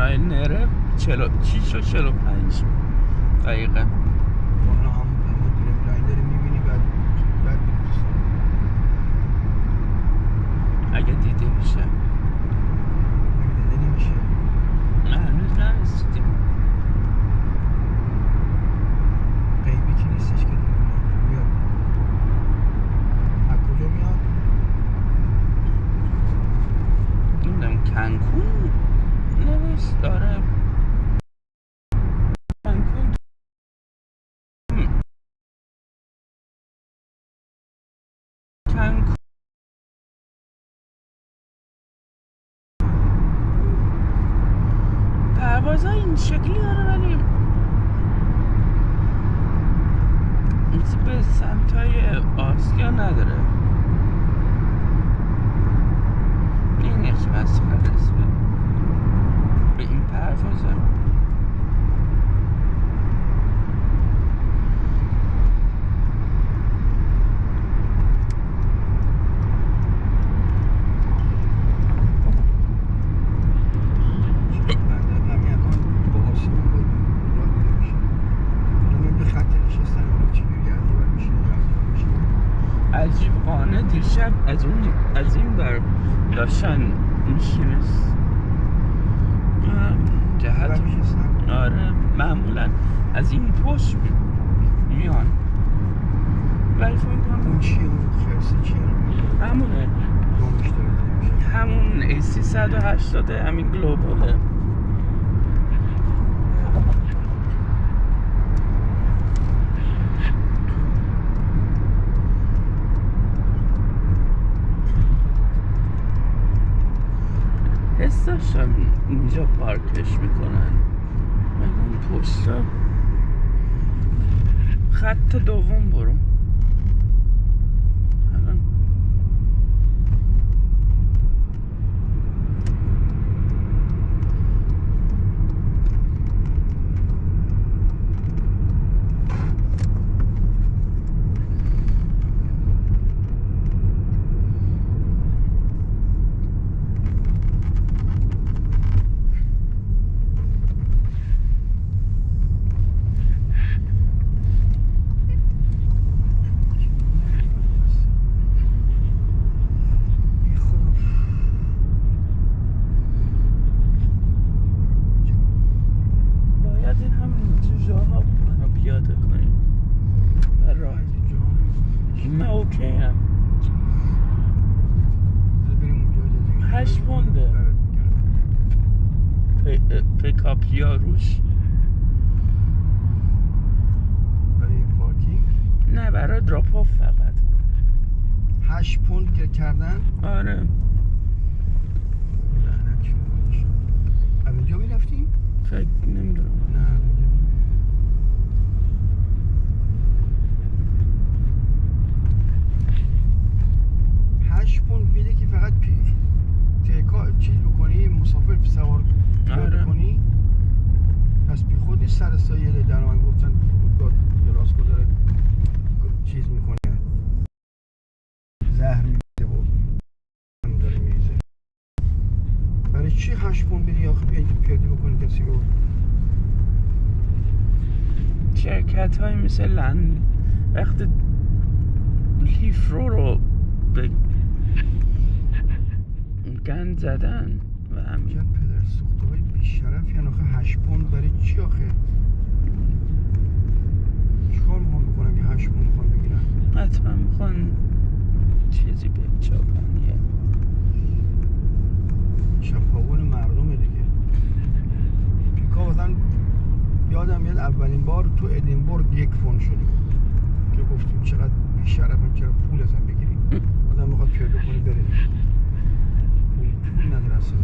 نره 46 و 45 دقیقه. حالا همون لاینر میبینی بعد میرسی اگه دیده میشه. اگه دیده نمیشه هنوز نرسیدیم. غیبی که نیستش که میاد. از کجا میاد؟ نمیدونم کنکون نوشت داره. کنکون پروازها این شکلی داره ولی به سمتای آسیا نداره. این یکی مسخره است به این پروازه. عجیب قانه دیشب از این بر داشتن میشینست جهت. آره معمولا از این پشت میان ولی فکر کنم اون چیه؟ اون خرسی چیه؟ همونه همون A380 همین گلوباله. حس داشتم اینجا پارکش میکنن اون پشتا. خط دوم برو. الان پیکاپ یا روش برای پارکینگ؟ نه برای دراپ آف فقط. 8 پوند کردن؟ آره. لعنت شد. از اینجا میرفتیم؟ فکر نمیدونم. نه 8 پوند میده که فقط چیز بکنی، مسافر سوار بکنی. پس بی خود نیست سر سایه در من گفتن فرودگاه گلاسگو داره چیز میکنه، زهر میده و هم داره میریزه. برای چی 8 پوند بدی آخه بیا اینجا پیاده بکنی کسی رو؟ شرکت های مثل وقت هیفرو به گند زدن و همین پدر سوخته های بیشرف یعنی آخه 8 پوند برای چی آخه؟ چیکار میخوان بکنن که 8 پوند میخوان بگیرن؟ حتما میخوان چیزی به چاپنیه چپاول مردمه دیگه. پیکا مثلا یادم میاد اولین بار تو ادینبورگ 1 پوند شده که گفتیم چقدر بیشرفن، چرا پول ازم بگیریم؟ آدم میخواد پیاده کنی بره پول نداره اصلا.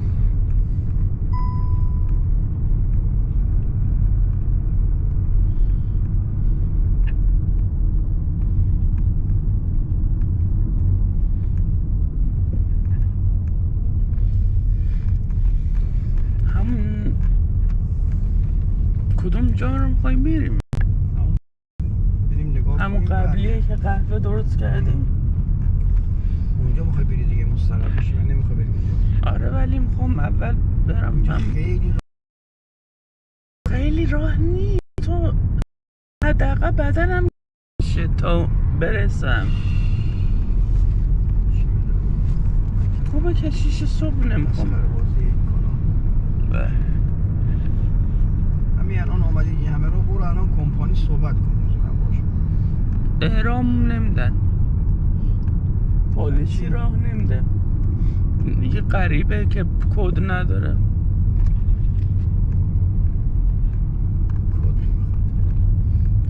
همون کدوم جا رو میخواییم بریم؟ بریم نگاه همون قبلیه که قهوه درست کردیم اونجا میخوای بری دیگه مستقر بشی. من نمیخوام بریم اونجا. آره ولی میخوام اول برم. خیلی راه نیست، تو حداقل بدنم میشه تا برسم. خوبه که 6 صبح نمیخوام. بله. همین الان آمدی این همه رو برو الان کمپانی صحبت کن باشه. احرام نمیدن، پالیسی راه نمیده، دیگه غریبه که کد نداره.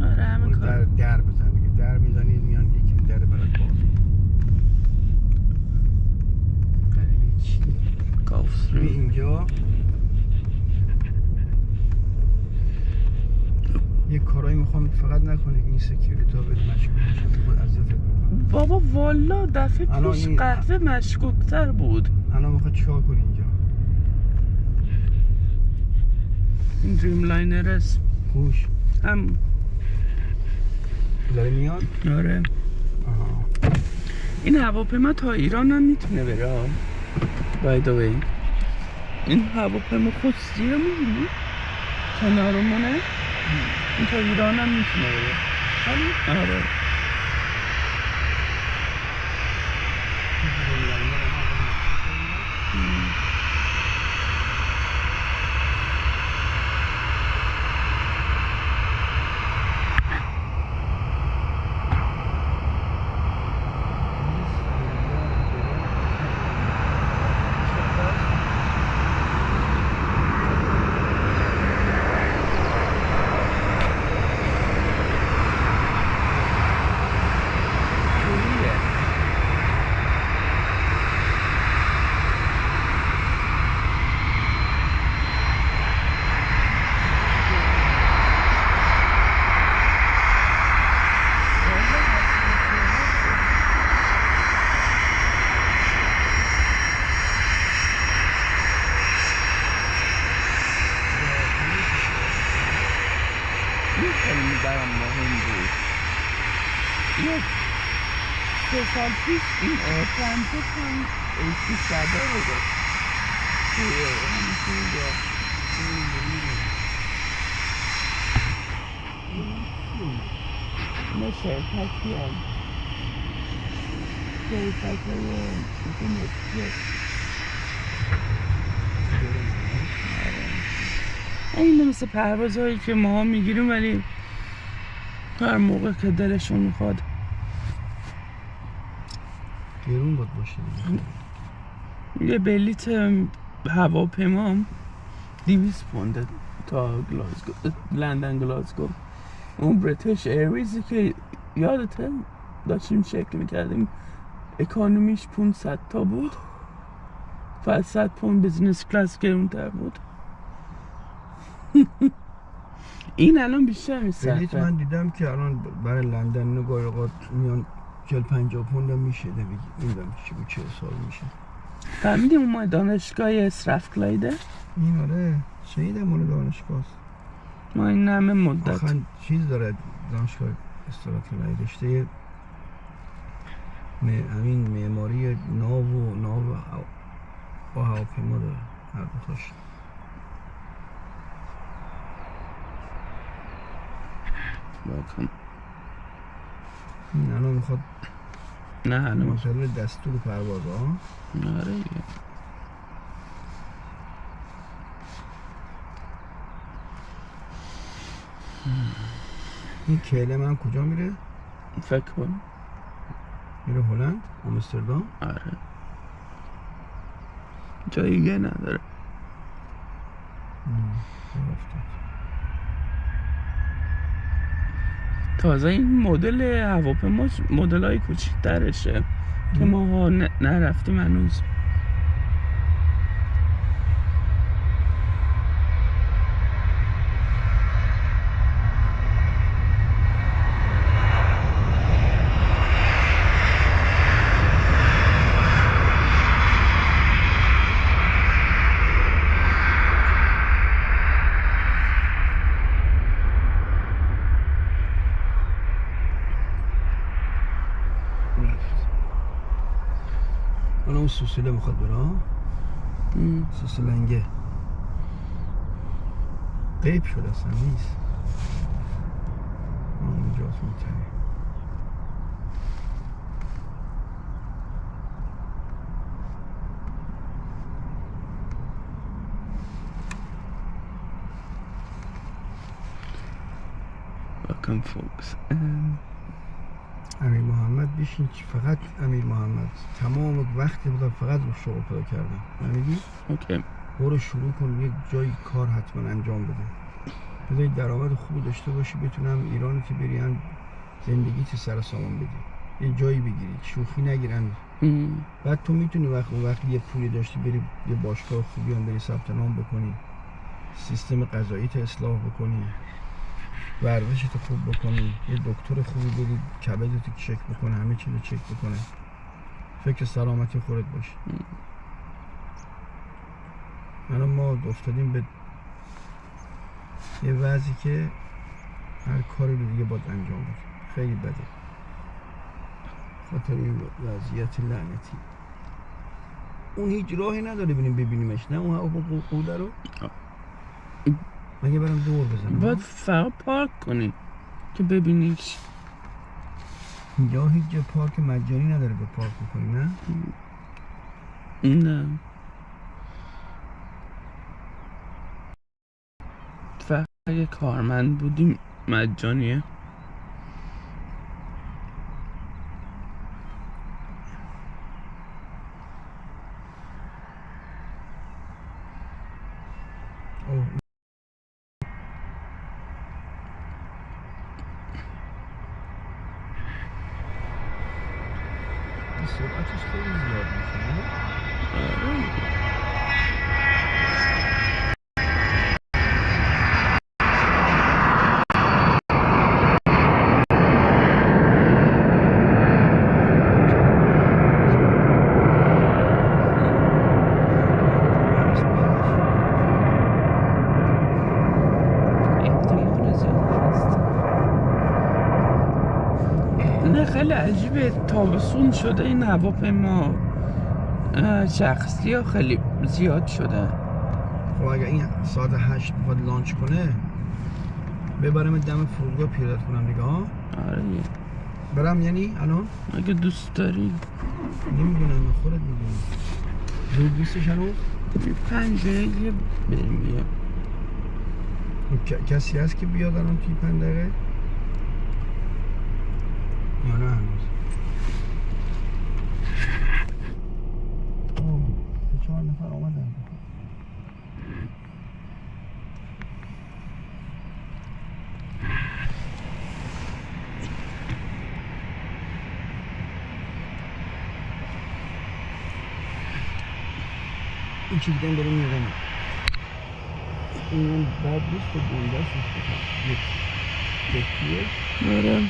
آره همه کار در بزن دیگه، در میزنی میان یکی در برات باز. غریبه چی؟ کافسری اینجا یه کارایی میخوام فقط نکنه که این سکیوریتی ها بهت مشکوک بشن، خود اذیتت بکنه. بابا والا دفعه پیش قهوه مشکوکتر بود. الان میخواد چیکار کنی اینجا؟ این دریم لاینر است. خوش هم داره میاد؟ آره. آها. این هواپیما تا ایران هم میتونه بره. by the way این هواپیما خود زیره میبینی؟ کنارمونه؟ این تا ایران هم میتونه بره. آره. خیلی برام مهم بود. یک 3 سال پیش این اتلانتیک هم ایسی شده رو داشت توی همینجا نه شرکتی هم شرکت اینه مثل پروازهایی که ما میگیریم ولی هر موقع که دلشون میخواد. گرون باید باشه. یه بلیت هواپیما 200 پونده تا گلاسگو، لندن گلاسگو. اون بریتیش ایرویزی که یادته داشتیم چک میکردیم اکانومیش 500 تا بود، 500 پوند بزنس کلاس گرونتر بود. این الان بیشتر میشه. بلیت من دیدم که الان برای لندن نگاه اوقات میان 40-50 پوند میشه. نمیدونم چی بود، چه حساب میشه. فهمیدیم اون دانشگاه اسرف کلایده؟ این آره شهیدم مال دانشگاه است. ما این همه مدت آخر چیز داره دانشگاه اسرف کلایده، رشته همین معماری ناو با هواپیما داره هر دو تاش. باکن این الان میخواد نه الان مسئله دستور پرواز ها. آره این کله من کجا میره؟ فکر کن میره هلند، آمستردام. آره جایی دیگه نداره. تازه این مدل هواپیما مدل های کوچیک‌ترشه که ما نرفتیم هنوز. حالا اون سوسیله میخواد بره ها؟ سوسیلنگه غیب شد اصلا نیست. اونجاست میتره. Welcome folks. امیر محمد بشین، فقط امیر محمد تمام وقت بودم فقط رو شغل پیدا کردم. فهمیدی؟ اوکی. برو شروع کن یک جایی کار حتما انجام بده. بذاری درآمد خوبی داشته باشی بتونم ایران که بری زندگیت سر سامان بدی. یه جایی بگیری، شوخی نگیرن. بعد تو میتونی وقتی یه پولی داشتی بری یه باشگاه خوبی هم بری ثبت نام بکنی، سیستم غذاییت اصلاح بکنی، ورزشت خوب بکنی، یه دکتر خوبی بری کبدت چک بکنه، همه چیزو چک بکنه، فکر سلامتی خودت باشه. ما افتادیم به یه وضعی که هر کاری رو دیگه باید انجام بده. خیلی بده خاطر این وضعیت لعنتی. اون هیچ راهی نداره ببینیمش، نه اون هوا قوله رو مگه برم دور بزنم؟ باید فقط پارک کنی که ببینیش. یا هیچ جا پارک مجانی نداره به پارک بکنی؟ نه؟ نه فقط اگه کارمند بودیم مجانیه. سرعتش خیلی زیاد میشه. نه خیلی عجیبه، تابستون شده این هواپیما شخصی ها خیلی زیاد شده. خب اگه این ساعت 8 بخواد لانچ کنه ببرم دم فرودگاه پیادت کنم دیگه ها؟ آره برم یعنی الان؟ اگه دوست داری. نمیدونم، خودت میدونی. زود نیستش هنوز؟ 5 دقیقه بریم. کسی هست که بیاد الان توی 5 دقیقه؟ یا نه هنوز؟ 4 نفر آمدن. این چیز داریم میرم. این بد نیست و گنده است. یک آره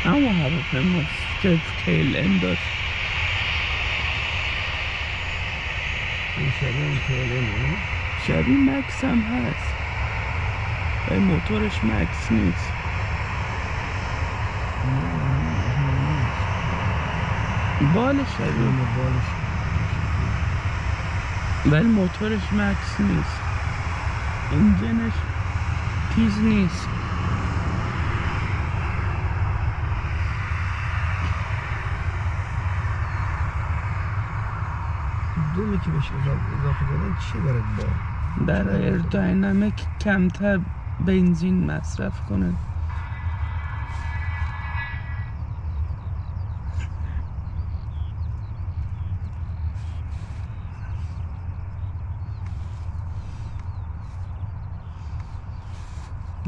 اما هواپیما که تیل اند داشت. این شبیه تیل اند شبیه مکس هم هست ولی موتورش مکس نیست. بالش شبیه بالش ولی موتورش مکس نیست. انجنش تیز نیست. دومی که بهش اضافه دادن چی برد با؟ در ایرداینامیک کمتر بنزین مصرف کنه.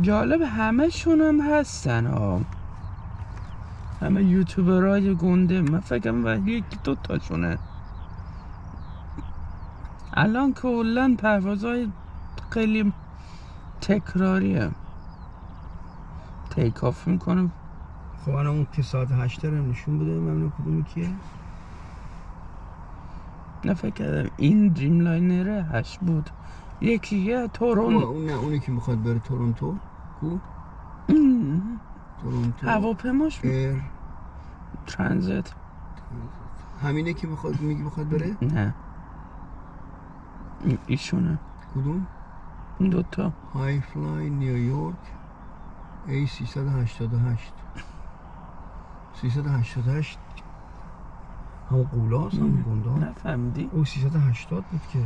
جالب همه شون هم هستن ها، همه یوتیوبرهای گنده. من فکرم ولی یکی 2 تاشونه. الان کلن پروازهای خیلی تکراریه، تیک آف میکنم. خب الان اون که ساعت 8 رو نشون بده ممنون کدومی کیه؟ نه فکر کردم این دریم لاینره 8 بود. یکیه اون نه اونی که میخواد بره تورنتو کو؟ تورنتو هواپیماش ایر ترانزیت همینه که میگی میخواد بره؟ نه ایشونه. کدوم؟ این دوتا های فلای نیویورک A388 388 همون قولاست همون گنده نفهمیدی؟ او 380 بود که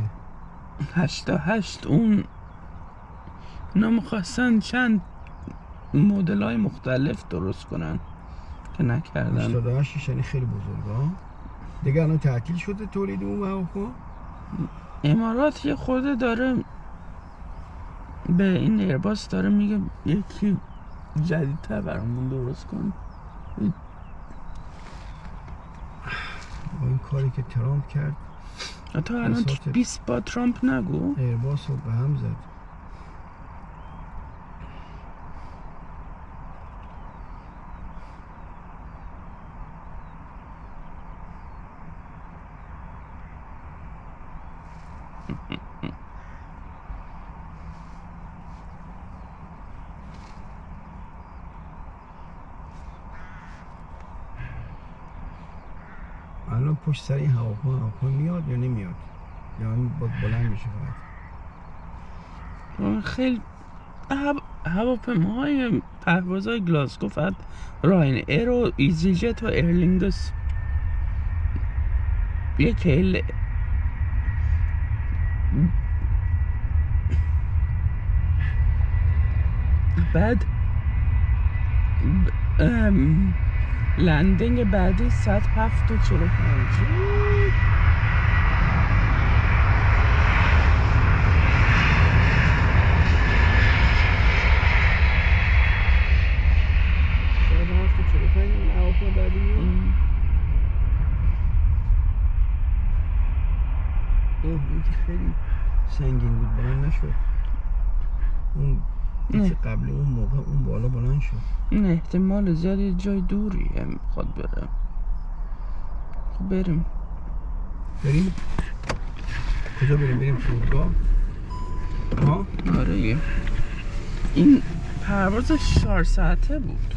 88 اون اونا میخواستن چند مدل های مختلف درست کنن که نکردن 88 یعنی خیلی بزرگه ها دیگه الان تعطیل شده تولید اون هواپیما امارات یه خورده داره به این ایرباس داره میگه یکی جدیدتر برامون درست کن با این کاری که ترامپ کرد تا الان 20 با ترامپ نگو ایرباس رو به هم زد الان پشت سر این هواپیما میاد یا نمیاد یا این بلند میشه فقط خیلی هواپیماهای پروازهای گلاسگو فقط راین ایر و ایزی جت و ایرلینگس یک بعد لندینگ بعدی 107 و 45 این که خیلی سنگین بود بلند نشد اون دیگه قبل اون موقع اون بالا بلند شد این احتمال زیاد یه جای دوریه میخواد بره خب بریم کجا بریم فرودگاه ها آره این پرواز 4 ساعته بود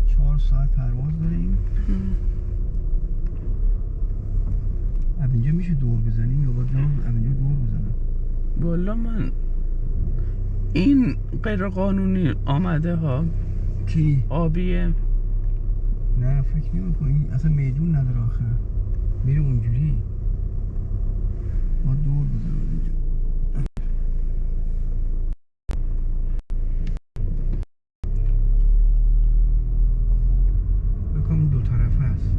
4 ساعت پرواز داریم اینجا میشه دور بزنیم یا باید اینجا دور بزنم والا من این غیر قانونی آمده ها کی؟ آبیه نه فکر نمی‌کنم این اصلا میدون نداره آخه میره اونجوری ما دور بزنم اینجا بکنم این دو طرفه هست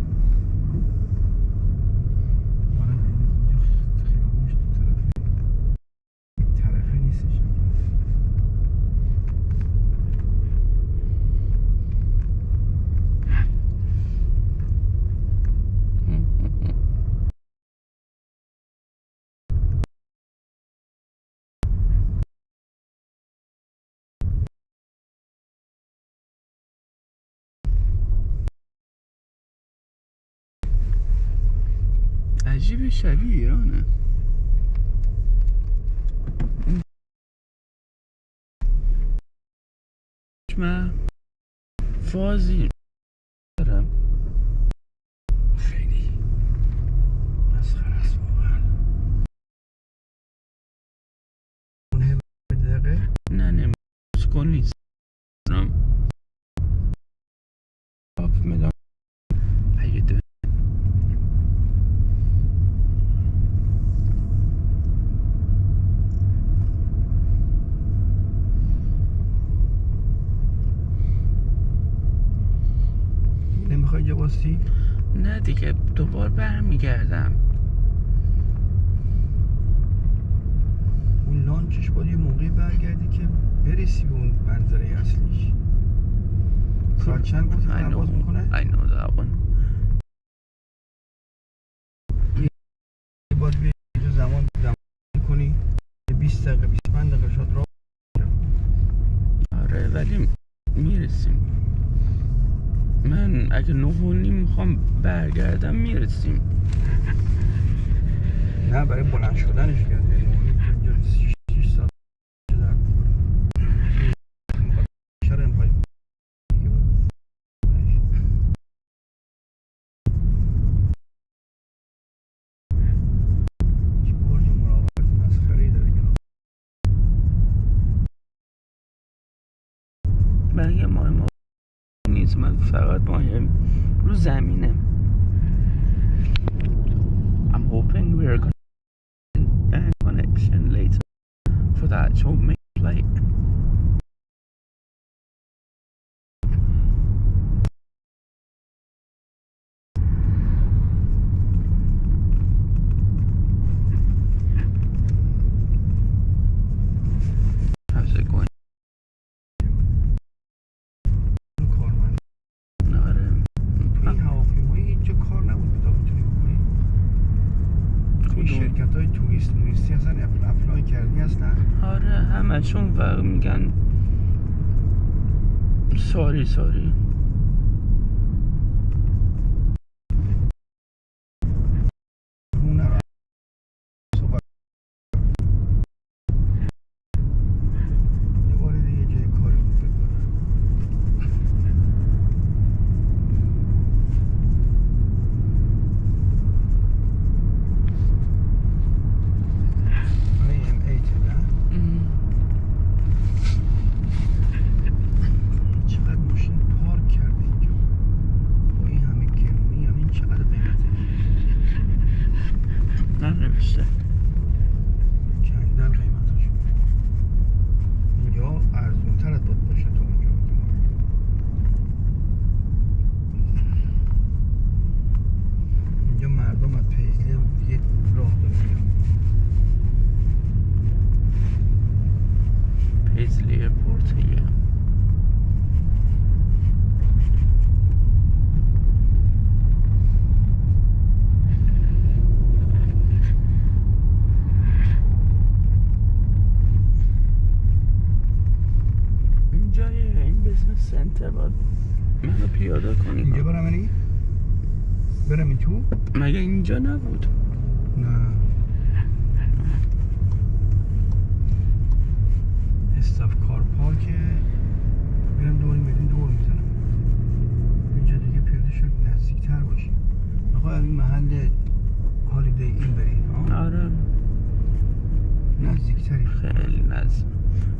عجیب شبیه ایرانه من فازی دارم خیلی مسخره است واقعا اونه به دقیقه نه مسکن نیست آپ مدام هیده نمیخوای جا باستی؟ نه دیگه دوبار برمیگردم اون لانچش باید یه موقعی برگردی که برسی به اون منظره اصلیش ساعت چند گفتی پرواز میکنه؟ I know that one باید بیایی اینجا زمان کنی 20 دقیقه 25 دقیقه شاید راه آره ولی میرسیم من اگه 9:30 میخوام برگردم میرسیم نه برای بلند شدنش کرده اینجا 6 ساعت در شرم پای چی بردیم من فقط ماهیم رو زمینه. I'm hoping we're going to connection later for the actual main flight. How's it going? این هواپیمایی اینجا کار نبود تا بتونی بکنی. این شرکت‌های توریستی اصلا اپلای کردی اصلا؟ آره همشون فقط میگن ساری ننوشته. کندن قیمتش اینجا ارزونتر از بود باشه تا اونجا. اینجا مردم از پیزلی دیگه راه دارن. پیزلی ایرپورتیه. این بیزنس سنتر باید منو پیاده کنی. اینجا برم اینی؟ برم این تو؟ مگه اینجا نبود؟ نه استاف کار پارکه. میرم دور میدون دور میزنم. اینجا دیگه پیاده شد نزدیکتر باشی. آقا این محل هالیدی این بری. آره نزدیکتری. خیلی نزدیک.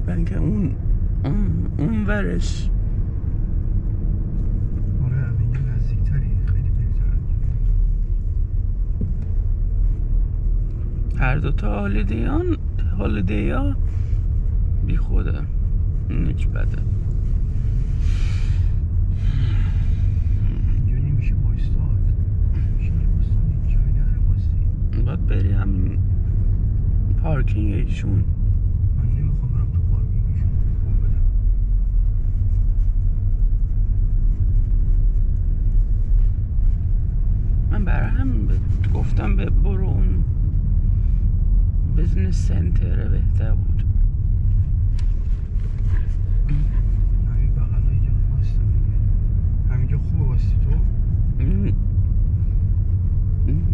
بلکه اون ورش. آره اینجا نزدیکتری. خیلی بهتره. هر دوتا هالیدی ها بی خوده. هیچ بده. اینجا نمیشه بایستاد. میشه بایستاد. این جایی نداره بایستی. باید بری همین پارکینگ ایشون. من نمیخوام برم تو پارکینگشون. پول بدم. من برای همین گفتم برو اون بیزنس سنتره بهتر بود. همین بغل ها اینجا بایستم دیگه. همینجا خوبه بایستی تو؟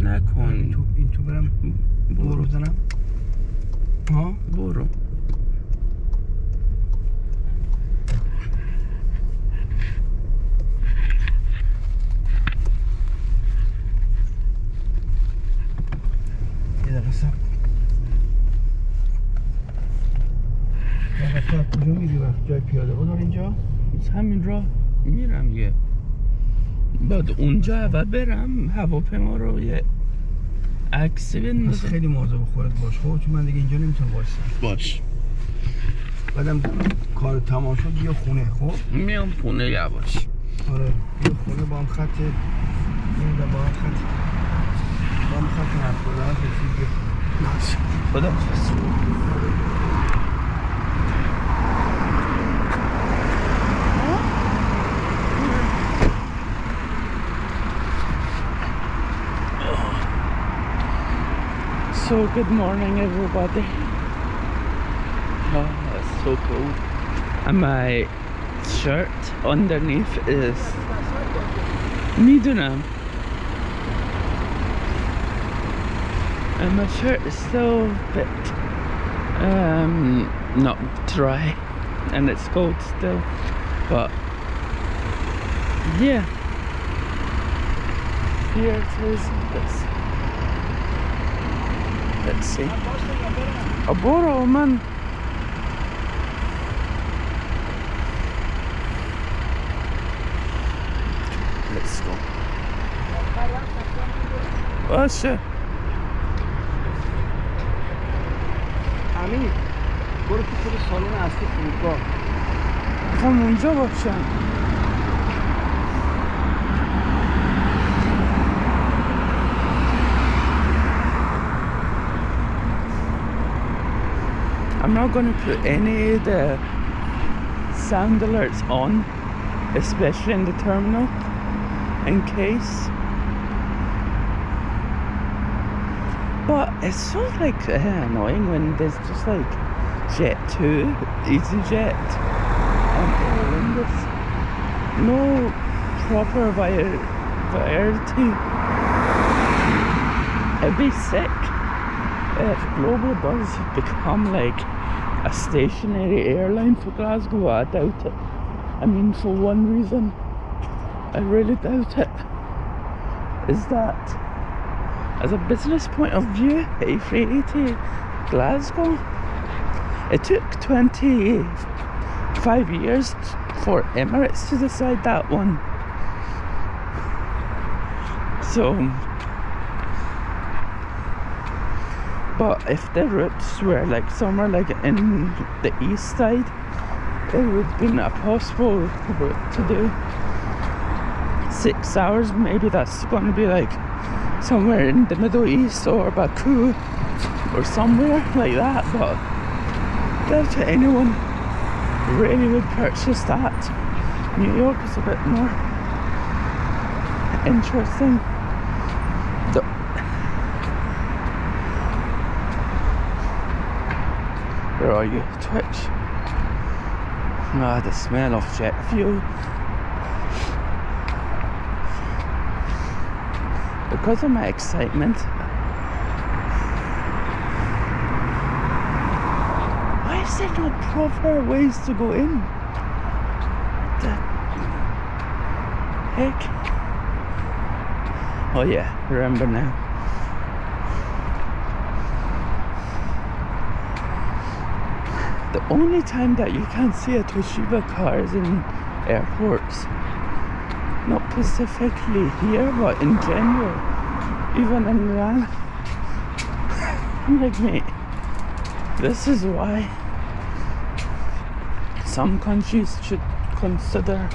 نکن. این تو برم برو بزنم. ها؟ برو. یه دقیقه سب وقت کجا میری وقت جای پیاده بودار اینجا؟ همین راه میرم یه بعد اونجا اول برم هواپیما رو یه عکسی پس بندازم. خیلی مواظب خودت باش. خب چون من دیگه اینجا نمیتونم وایسم. باش بعدم کار تمام شد بیا خونه. خب میام خونه یواش. آره بیا خونه با هم خط نمیدونم با هم خط حرف بزنم رسید بیا باش خدا حافظ. So good morning everybody. Oh, it's so cold. And my shirt underneath is میدونم. And my shirt is still a bit not dry and it's cold still, but yeah, here it is. Let's see. برو من Let's go. باشه امیر برو تو خود سالن اصلی فرودگاه. میخوام اونجا باشم. I'm not going to put any of the sound alerts on, especially in the terminal, in case. But it's so like annoying when there's just like Jet2, EasyJet, and Airlines. No proper variety. I'd be sick if Global does become like a stationary airline for Glasgow. I doubt it. I mean, for one reason, I really doubt it, is that as a business point of view, A380 to Glasgow, it took 25 years for Emirates to decide that one. So, but if the routes were like somewhere like in the east side, it would have been a possible route to do 6 hours. Maybe that's going to be like somewhere in the Middle East or Baku or somewhere like that, but I doubt anyone really would purchase that. New York is a bit more interesting. Where are you, Twitch? Ah, the smell of jet fuel. Because of my excitement, why is there no proper ways to go in? What the heck? Oh yeah, remember now. The only time that you can see a Toshiba car is in airports. Not specifically here, but in general. Even in Iran. I'm like, mate, this is why some countries should consider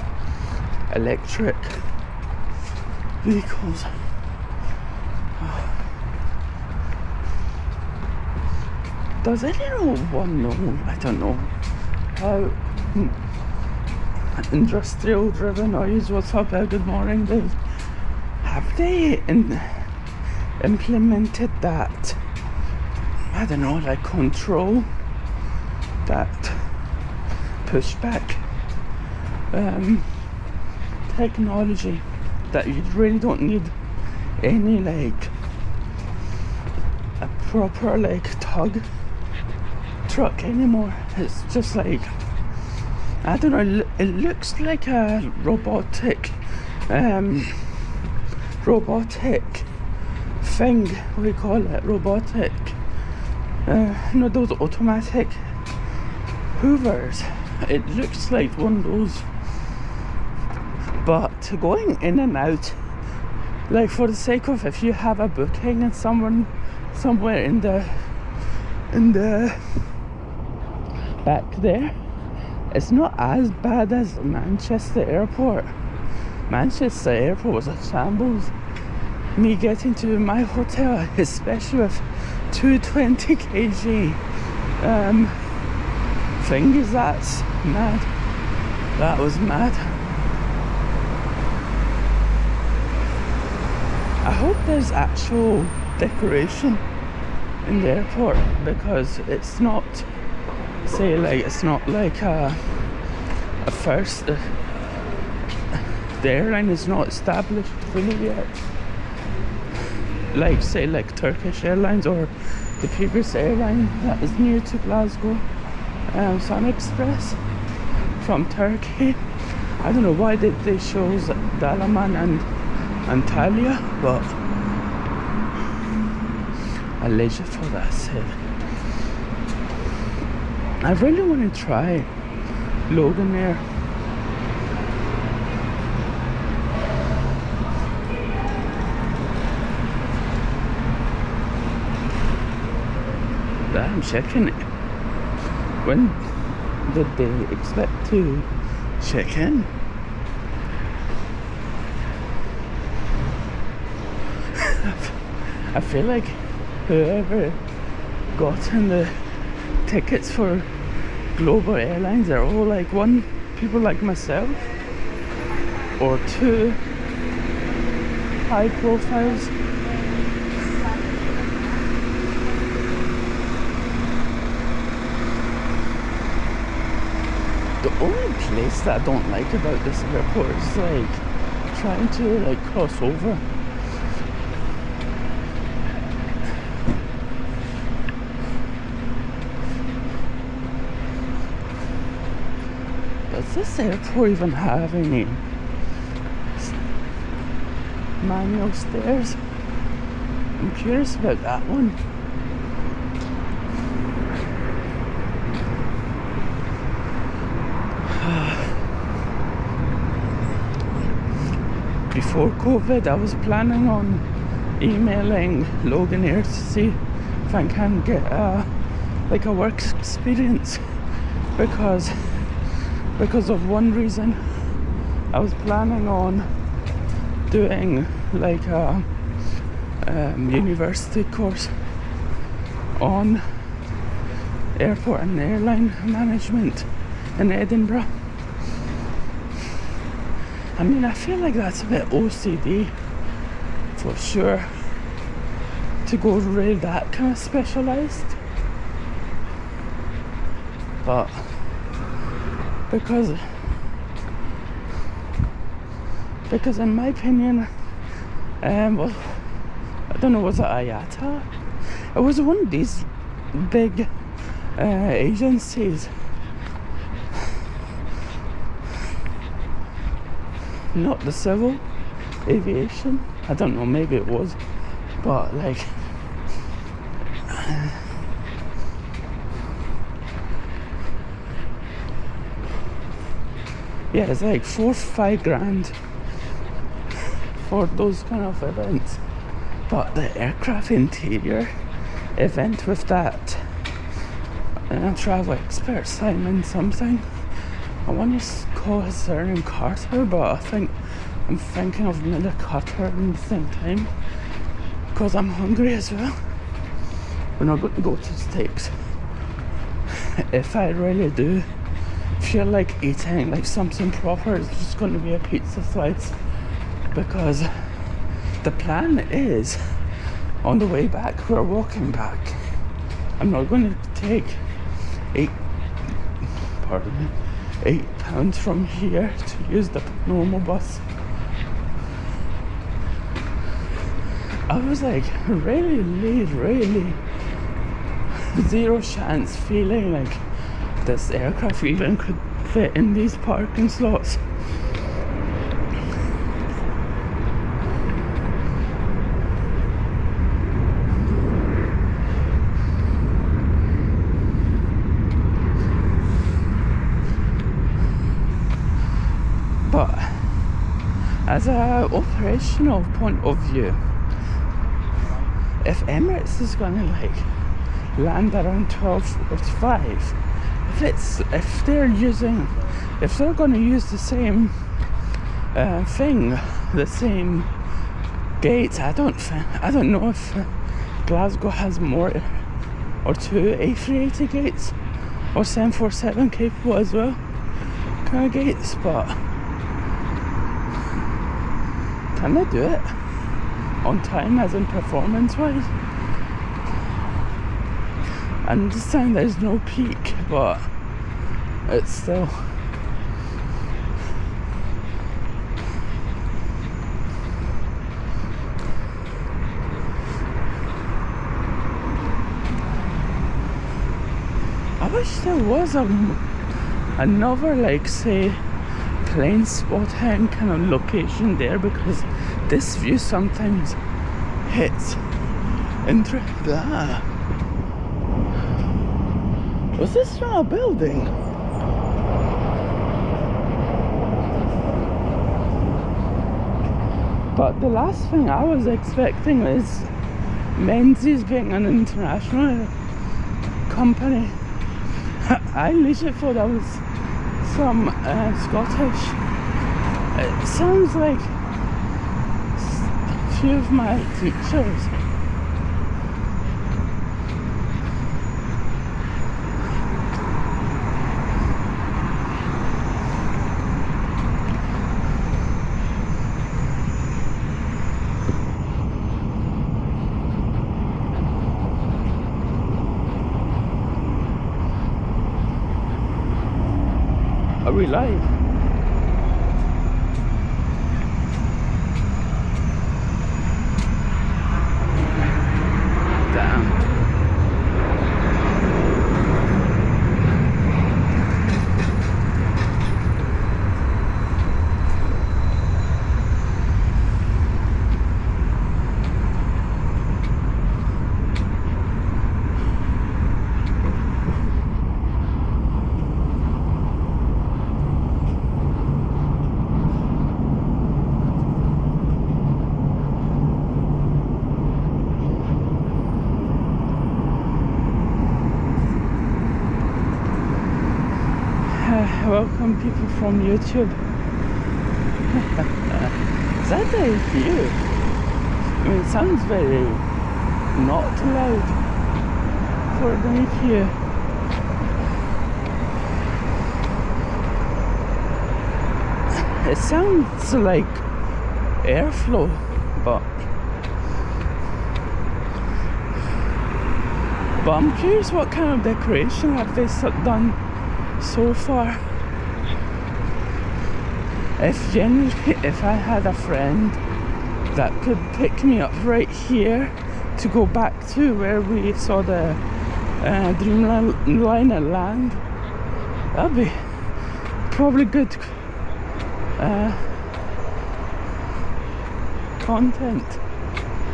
electric vehicles. Does anyone know, I don't know, how industrial driven noise, what's up, good morning Dave, have they implemented that, I don't know, like control, that pushback technology, that you really don't need any like a proper like tug truck anymore. It's just like, I don't know, it looks like a robotic thing, what do we call it, robotic, no, those automatic hoovers. It looks like one of those, but going in and out, like for the sake of, if you have a booking and somewhere in the back there, it's not as bad as Manchester Airport. Manchester Airport was a shambles. Me getting to my hotel, especially with 220 kg fingers, that's mad. That was mad. I hope there's actual decoration in the airport, because it's not, say, like, it's not like a first, the airline is not established fully yet, like, say, like Turkish Airlines or the previous airline that is near to Glasgow, Sun Express from Turkey. I don't know why they chose Dalaman and Antalya, but alleged for that said. I really want to try Logan Air. I'm checking it. When did they expect to check in? I feel like whoever got in the tickets for global airlines are all like people like myself, or two high profiles. The only place that I don't like about this airport is like trying to like cross over. Does this airport even have any manual stairs? I'm curious about that one. Before COVID, I was planning on emailing Logan Air to see if I can get like a work experience, because of one reason. I was planning on doing like a university course on airport and airline management in Edinburgh. I mean, I feel like that's a bit OCD for sure, to go really that kind of specialised, but because in my opinion, well, I don't know, was it IATA? It was one of these big agencies, not the civil aviation. I don't know, maybe it was, but like yeah, it's like 4 or 5 grand for those kind of events. But the aircraft interior event with that travel expert Simon something, I want to call his surname Carter, but I think I'm thinking of Miller Carter at the same time, because I'm hungry as well. We're not going to go to steaks. If I really do feel like eating like something proper, it's just going to be a pizza slice, because the plan is on the way back, we're walking back. I'm not going to take £8 from here to use the normal bus. I was like really zero chance feeling like this aircraft even could fit in these parking slots. But as an operational point of view, if Emirates is gonna like land around 12:45, if they're gonna use the same thing, the same gates, I don't know if Glasgow has more or 2 A380 gates or 747 capable as well kind of gates, but can they do it on time, as in performance wise? I understand there's no peak, but it's still I wish there was another, like, say, plane spotting kind of location there, because this view sometimes hits into that. Was this not a building? But the last thing I was expecting is Menzies being an international company. I literally thought that was some Scottish. It sounds like a few of my teachers. Are we live? Damn. Welcome people from YouTube. Is that a view? I mean, it sounds very not loud for the here. It sounds like airflow, but I'm curious what kind of decoration have they done so far. If I had a friend that could pick me up right here to go back to where we saw the Dreamliner land, that'd be probably good content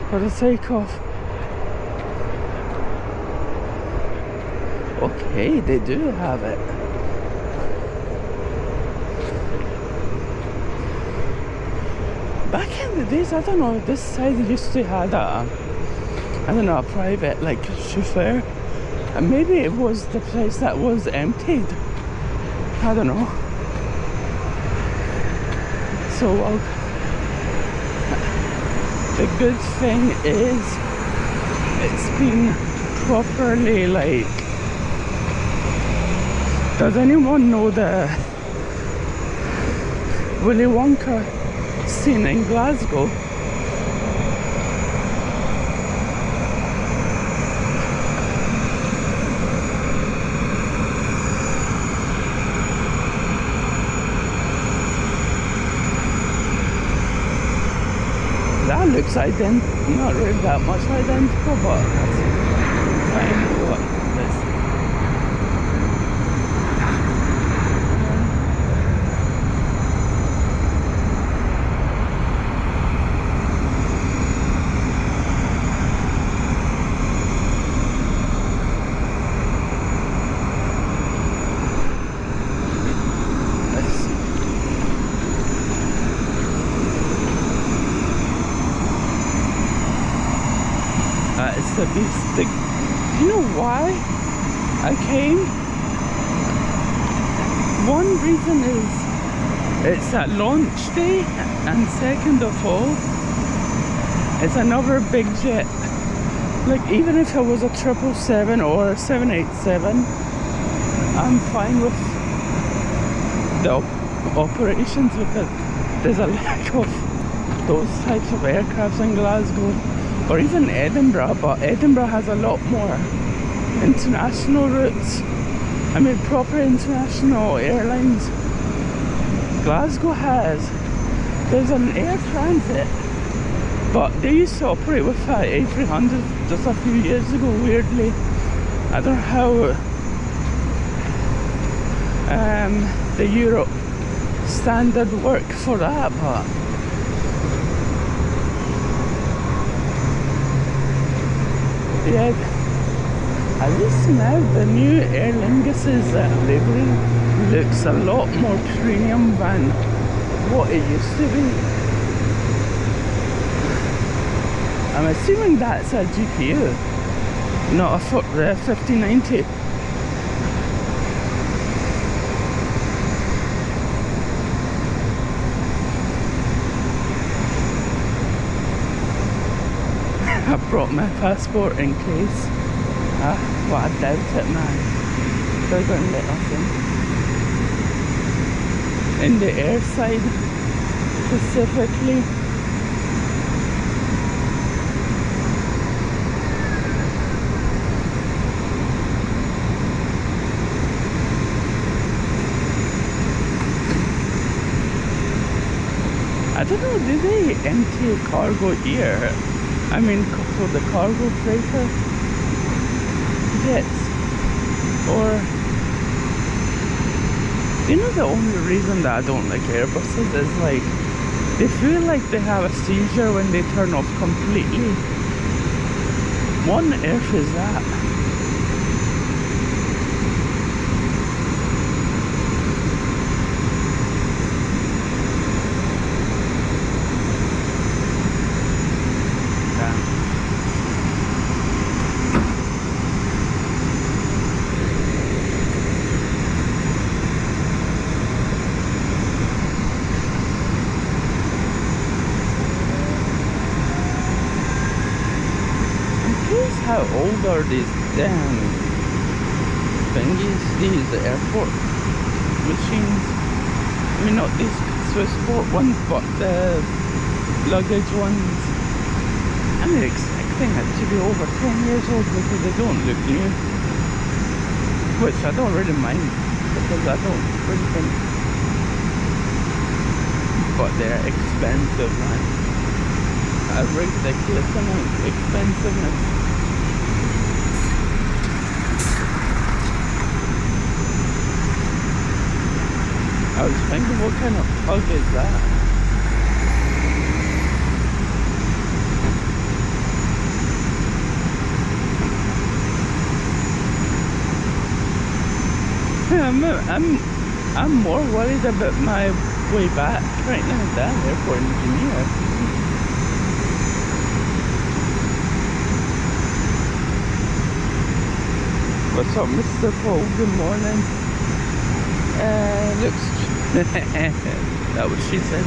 for the sake of. Okay, they do have it. Back in the days, I don't know, this side used to have a private like chauffeur, and maybe it was the place that was emptied. I don't know. So the good thing is it's been properly like. Does anyone know the Willy Wonka scene in Glasgow? That looks identical, not really that much identical, but that's kind of what this. It's the beast. Do you know why I came? One reason is it's at launch day, and second of all, it's another big jet. Like even if it was a 777 or a 787, I'm fine with the operations because there's a lack of those types of aircrafts in Glasgow. Or even Edinburgh, but Edinburgh has a lot more international routes. I mean, proper international airlines. Glasgow there's an air transit, but they used to operate with A300 just a few years ago, weirdly. I don't know how the Europe standard work for that, but yeah, at least now the new Aer Lingus's livery looks a lot more premium than what it used to be. I'm assuming that's a GPU. No, I thought 1590. I brought my passport in case. But I doubt it, man. They're going to let us in. In the air side, specifically. I don't know, do they empty cargo here? I mean, for the cargo freighter jets? Or, you know, the only reason that I don't like Airbuses is like, they feel like they have a seizure when they turn off completely. What on earth is that? How old are these damn thingies, these airport machines? I mean, not these Swissport ones, but the luggage ones. I'm expecting it to be over 10 years old because they don't look new. Which I don't really mind, because I don't really think. But they're expensive, man. A ridiculous amount of expensiveness. I was thinking, what kind of tug is that? I'm more worried about my way back right now than airport engineer. What's up, Mr. Paul? Good morning. Looks that what she said.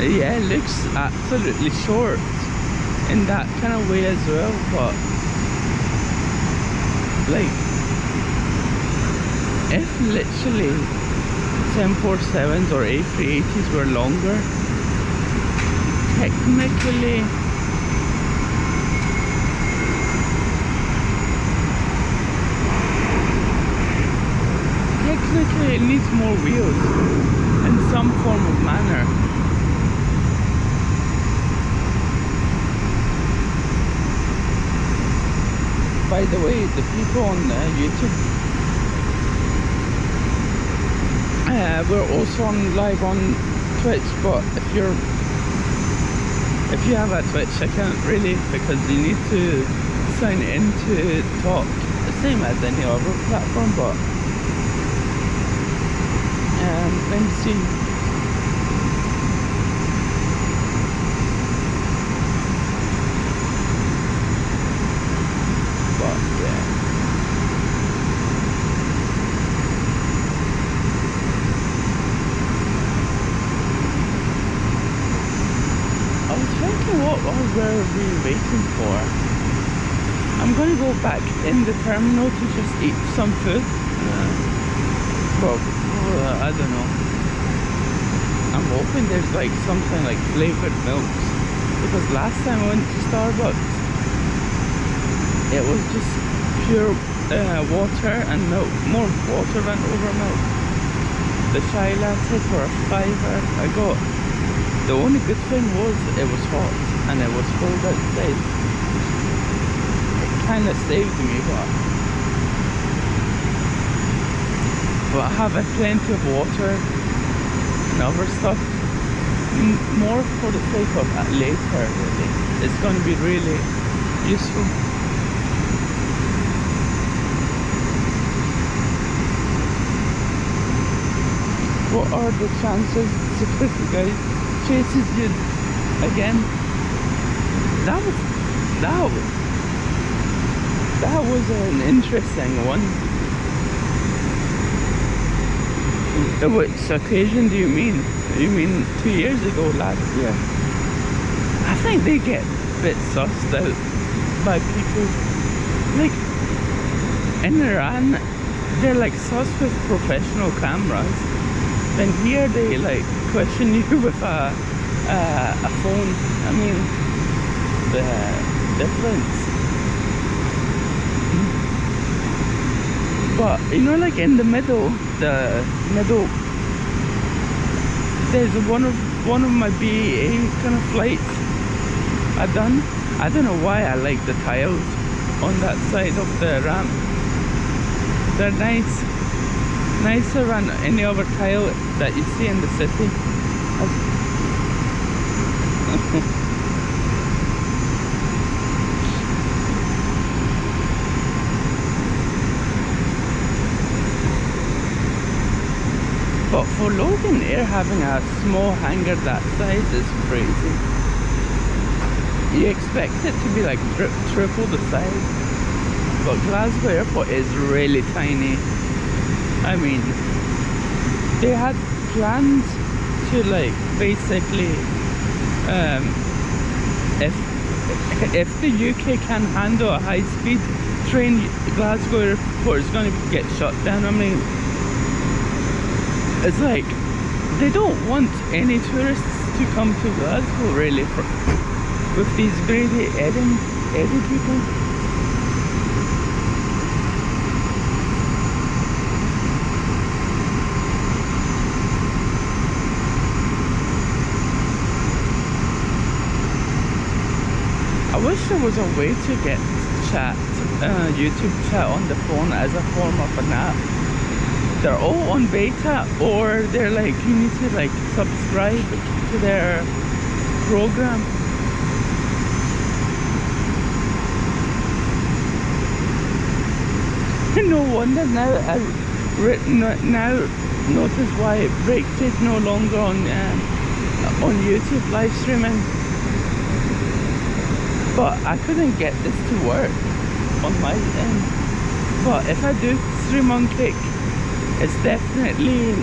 Yeah, it looks absolutely short in that kind of way as well, but like if literally 747s or A380s were longer, technically it needs more wheels in some form of manner. By the way, the people on YouTube, we're also on live on Twitch, but if you have a Twitch account, really, because you need to sign in to talk, the same as any other platform, but let me see. But yeah. I was thinking, what were we waiting for? I'm gonna go back in the terminal to just eat some food. I don't know. I'm hoping there's like something like flavored milks, because last time I went to Starbucks it was just pure water and milk, more water than over milk. The chai latte for a £5 I got. The only good thing was it was hot and it was cold outside. It kind of saved me, but I have plenty of water and other stuff, more for the sake of later, really. It's going to be really useful. What are the chances? Guys, Chase is good. again, that was an interesting one. Which occasion do you mean? You mean 2 years ago, last year? I think they get a bit sussed out by people. Like, in Iran, they're like sussed with professional cameras. Then here they like question you with a phone. I mean, the difference. But you know, like in the middle, there's one of my BAA kind of flights I done. I don't know why I like the tiles on that side of the ramp. They're nicer than any other tile that you see in the city. But for Logan Air, having a small hangar that size is crazy. You expect it to be like triple the size, but Glasgow Airport is really tiny. I mean, they had plans to like basically, if the UK can handle a high-speed train, Glasgow Airport is going to get shut down. I mean, it's like they don't want any tourists to come to Glasgow really with these greedy Eddie people. I wish there was a way to get chat, YouTube chat on the phone as a form of an app. They're all on beta, or they're like, you need to like subscribe to their program. No wonder now now notice why Breakfast no longer on YouTube live streaming. But I couldn't get this to work on my end. But if I do stream on Kick, it's definitely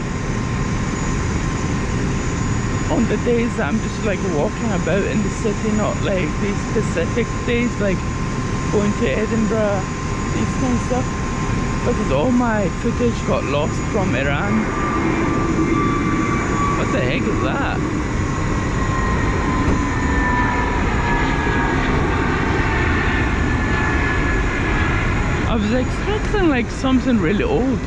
on the days that I'm just like walking about in the city, not like these specific days like going to Edinburgh, these kind of stuff. Because all my footage got lost from Iran. What the heck is that? I was expecting like something really old.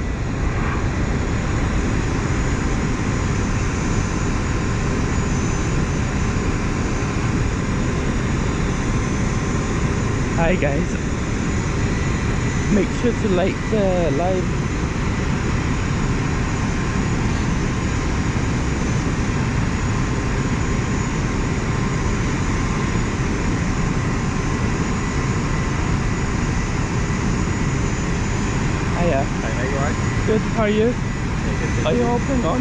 Hi guys. Make sure to like the live. Hiya. Hey, are you alright? Good, how are you? Yeah, good. Are you hopping on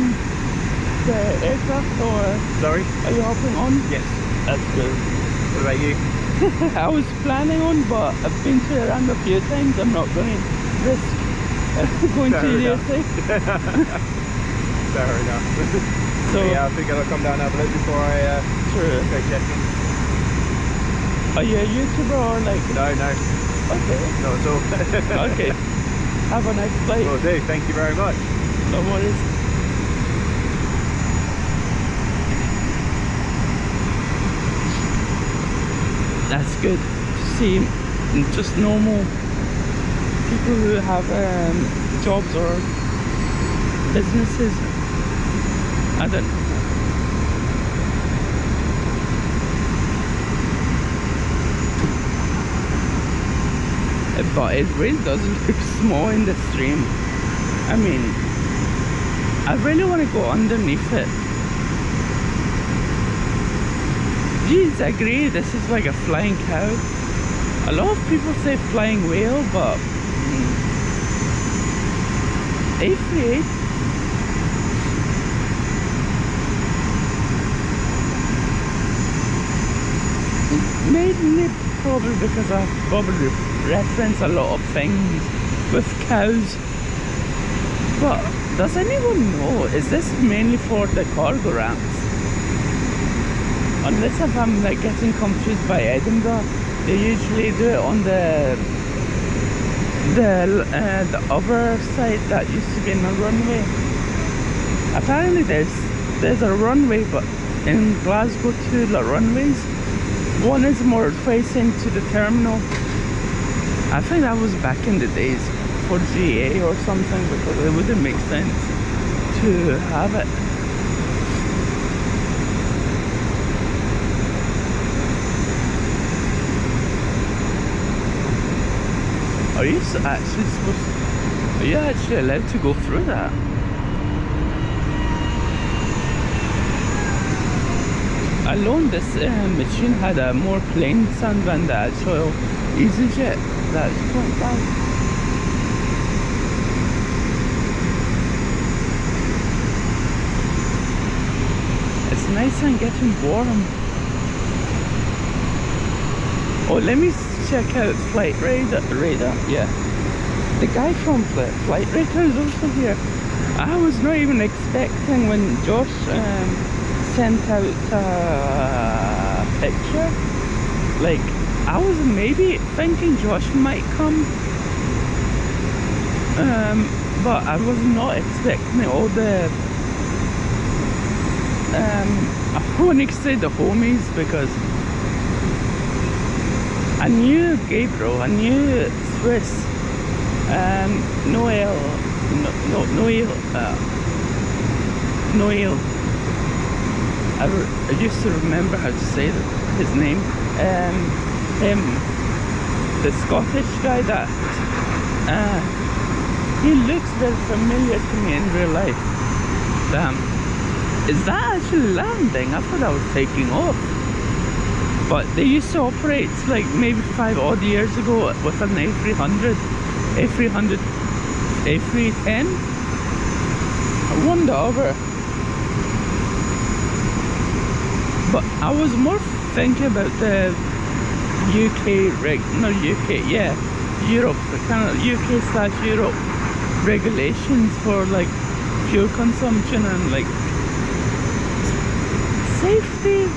the aircraft or? Sorry? Are you hopping on? Yes. That's good. What about you? I was planning on, but I've been to Iran a few times. I'm not going to risk going to USA. Fair enough. So yeah, I figured I'll come down and have a look before I go checking. Are you a YouTuber or like? No. Okay. Not at all. Okay. Have a nice flight. Will do. Thank you very much. No worries. That's good to see just normal people who have jobs or businesses. I don't know. But it really doesn't look small in the stream. I mean, I really want to go underneath it. Geez, I agree, this is like a flying cow. A lot of people say flying whale, but A38. Mainly probably because I probably reference a lot of things with cows. But does anyone know, is this mainly for the cargo ramps? Unless if I'm like getting confused by Edinburgh, they usually do it on the other side that used to be in a runway. Apparently there's a runway, but in Glasgow two runways. One is more facing to the terminal. I think that was back in the days for GA or something, because it wouldn't make sense to have it. Are you actually supposed to, are you actually allowed to go through that? Alone this machine had a more plain sound than the actual EasyJet. That's quite bad. It's nice and getting warm. Oh, let me check out Flight Radar. Yeah, the guy from Flight Radar is also here. I was not even expecting when Josh sent out a picture. Like, I was maybe thinking Josh might come, but I was not expecting all the I wouldn't say the homies, because I knew Gabriel, I knew Swiss, Noel. I used to remember how to say his name. Him, the Scottish guy that he looks very familiar to me in real life. Damn, is that actually landing? I thought I was taking off. But they used to operate like maybe 5 odd years ago with an A300, A310. I wonder over. But I was more thinking about the UK not UK, yeah, Europe, the kind of UK/Europe regulations for like fuel consumption and like safety.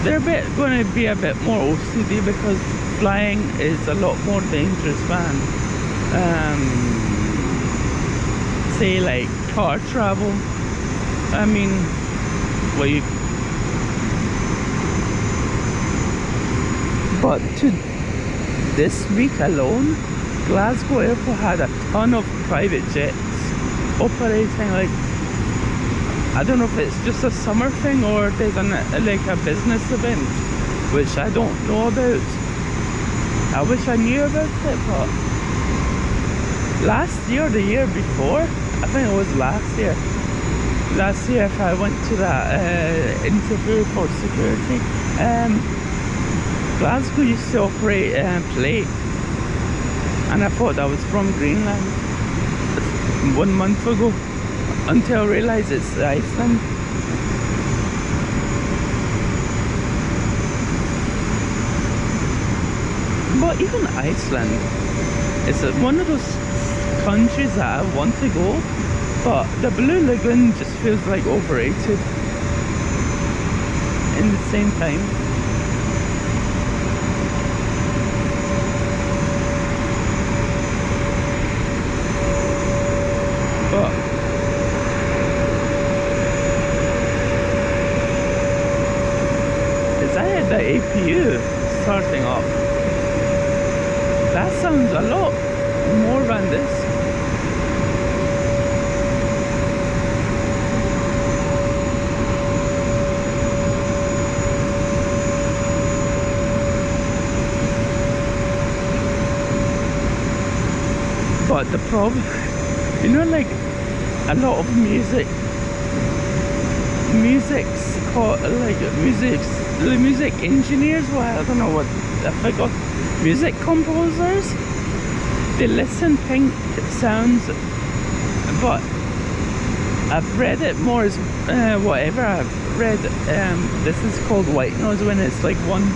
They're going to be a bit more OCD because flying is a lot more dangerous than say like car travel. I mean, well, but to this week alone, Glasgow Airport had a ton of private jets operating. Like, I don't know if it's just a summer thing or there's like a business event, which I don't know about. I wish I knew about it, but last year, the year before, I think it was last year, if I went to that interview for security, Glasgow used to operate plate, and I thought that was from Greenland 1 month ago, until I realised it's Iceland. But even Iceland is one of those countries that I want to go, but the Blue Lagoon just feels like overrated in the same time. But is that the APU starting off? That sounds a lot more than this. But the problem, you know, like a lot of music's called like music engineers. Well, I don't know what I forgot. Music composers, they listen think it sounds, but I've read it more as whatever. I've read this is called white noise when it's like one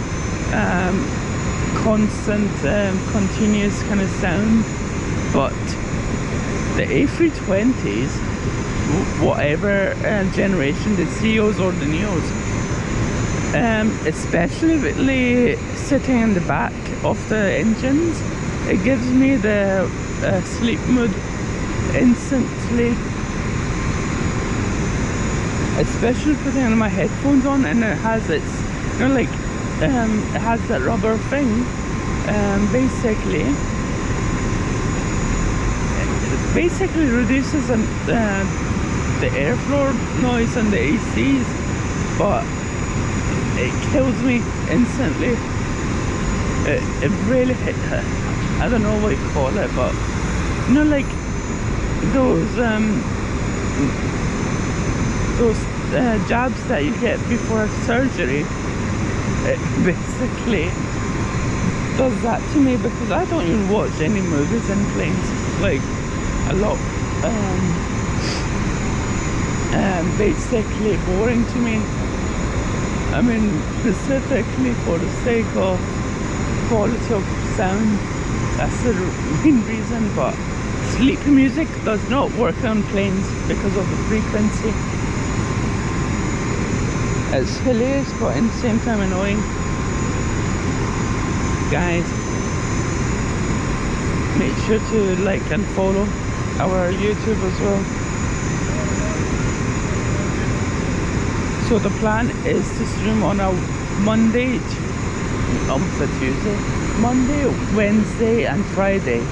constant continuous kind of sound, but the A320s, whatever generation, the CEOs or the NEOs, especially sitting in the back of the engines, it gives me the sleep mood instantly, especially putting my headphones on, and it has its, you know, like it has that rubber thing, basically reduces the airflow noise and the ACs, but it kills me instantly. It really I don't know what you call it, but you know, like those jabs that you get before surgery. It basically does that to me, because I don't even watch any movies in planes, like a lot. Basically boring to me. I mean, specifically for the sake of quality of sound, that's the main reason. But sleep music does not work on planes because of the frequency. It's hilarious, but at the same time annoying. Guys, make sure to like and follow our YouTube as well. So the plan is to stream on a Monday, almost a Tuesday, Monday, Wednesday and Friday.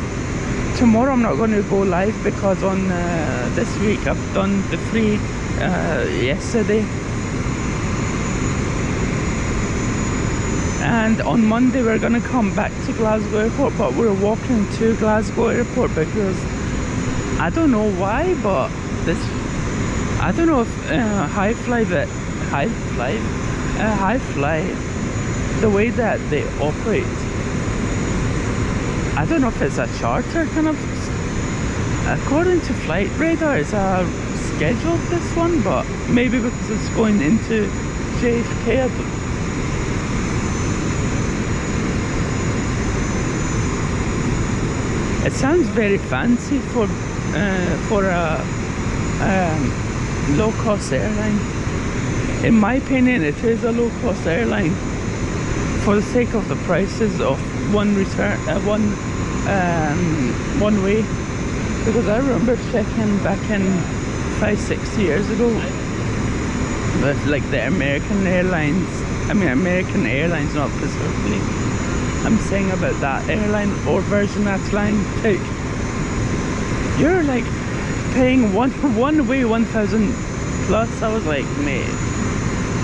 Tomorrow I'm not going to go live because on this week I've done the free yesterday. And on Monday we're going to come back to Glasgow Airport, but we're walking to Glasgow Airport because I don't know why, but this, I don't know if High Fly, the way that they operate, I don't know if it's a charter kind of, according to Flight Radar it's a scheduled this one, but maybe because it's going into JFK. It sounds very fancy for a low-cost airline. In my opinion, it is a low-cost airline for the sake of the prices of one way. Because I remember checking back in 5-6 years ago with like the American Airlines. I mean, American Airlines, not specifically. I'm saying about that airline or Virgin Atlantic. You're like paying one way 1,000 plus. I was like, mate,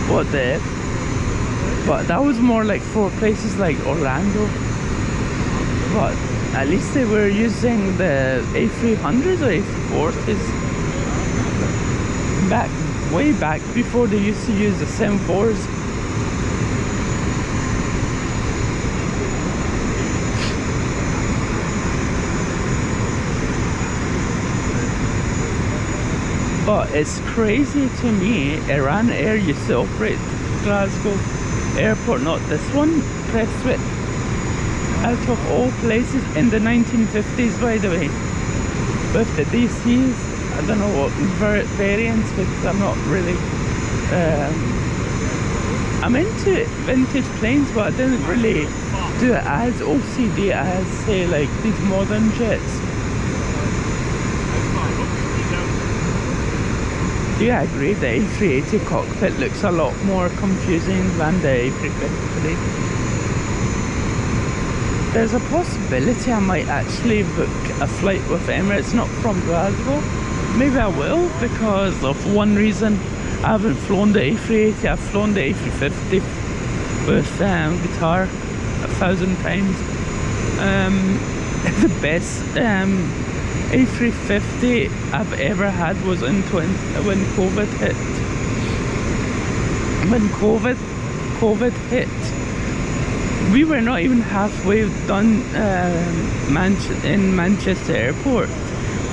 what the F? But that was more like for places like Orlando. But at least they were using the A300s or A340s way back before they used to use the 74s. But it's crazy to me, Iran Air used to operate Glasgow Airport, not this one, Prestwick, out of all places in the 1950s, by the way, with the DCs. I don't know what variants, because I'm not really, I'm into vintage planes, but I didn't really do it as OCD as, say, like these modern jets. Do you agree the A380 cockpit looks a lot more confusing than the A350? There's a possibility I might actually book a flight with Emirates, not from Glasgow. Maybe I will, because of one reason. I haven't flown the A380, I've flown the A350 with guitar 1,000 times. The best A350 I've ever had was when COVID hit. When COVID hit, we were not even halfway done in Manchester Airport.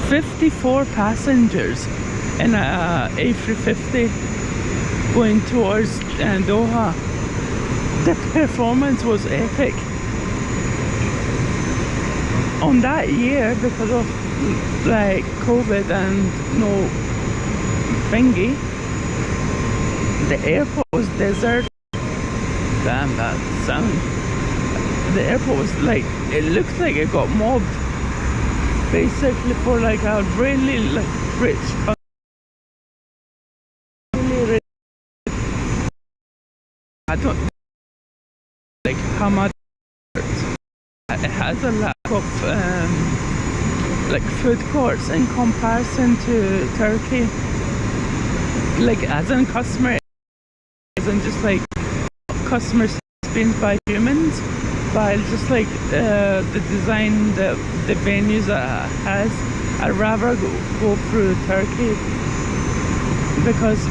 54 passengers in a A350 going towards Doha. The performance was epic. On that year, because of like COVID and no thingy, the airport was desert. Damn, that sound. The airport was like, it looked like it got mobbed. Basically for like a really like rich country. Really rich. I don't like how much it has a lack of like food courts in comparison to Turkey. Like as in customer, as in just like customer experience by humans, but just like the design, the venues that it has. I'd rather go through Turkey because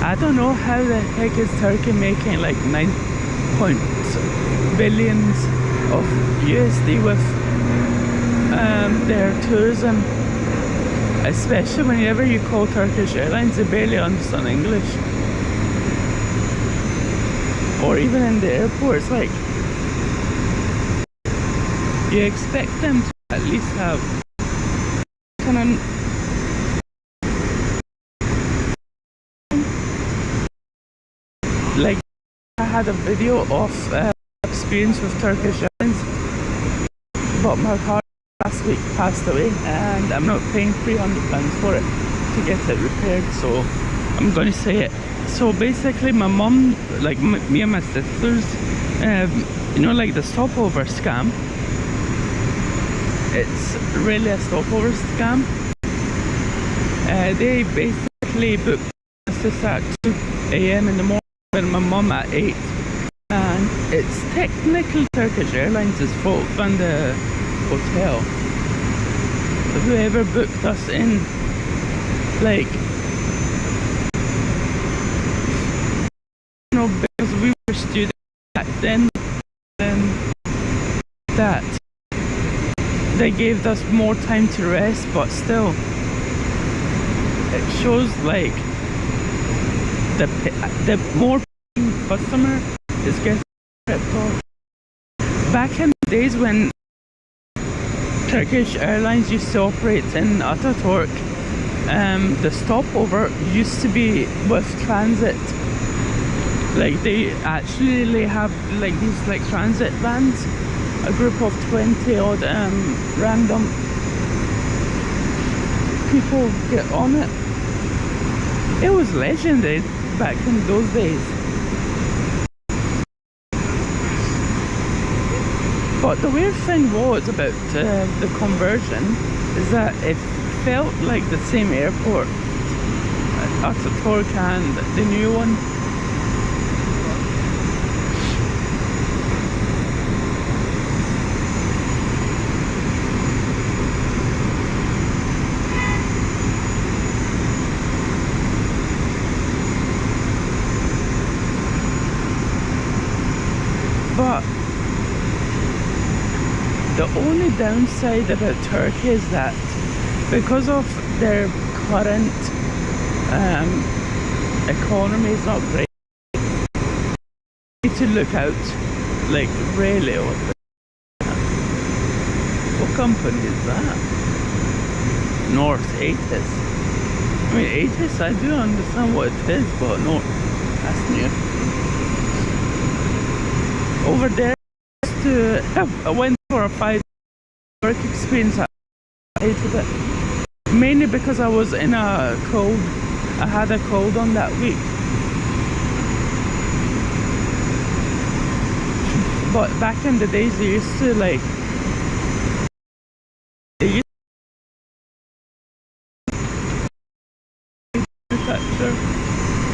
I don't know how the heck is Turkey making like 9 billions of USD with their tourism, especially whenever you call Turkish Airlines, they barely understand English. Or even in the airports, like you expect them to at least have kind of like, I had a video of experience with Turkish Airlines, but my car last week passed away and I'm not paying £300 for it to get it repaired, so I'm going to say it. So basically my mum, like me and my sisters, you know, like the stopover scam, it's really a stopover scam. They basically booked us at 2 AM in the morning and my mum at 8, and it's technically Turkish Airlines' fault than the hotel. Whoever booked us in, like, you know, because we were students back then, and that they gave us more time to rest, but still it shows like the more customer is getting ripped off. Back in the days when Turkish Airlines used to operate in Ataturk, the stopover used to be with transit. Like they actually have like these like transit vans, a group of 20 odd random people get on it. It was legendary back in those days. But the weird thing was about the conversion is that it felt like the same airport, Ataturk and the new one. But the only downside about Turkey is that because of their current economy is not great, you need to look out, like really. What company is that? North Atis. I mean, Atis, I do understand what it is, but no, that's new. Over there, I went for a 5 work experience. I hated it, mainly because I was in a cold. I had a cold on that week. But back in the days, they used to like,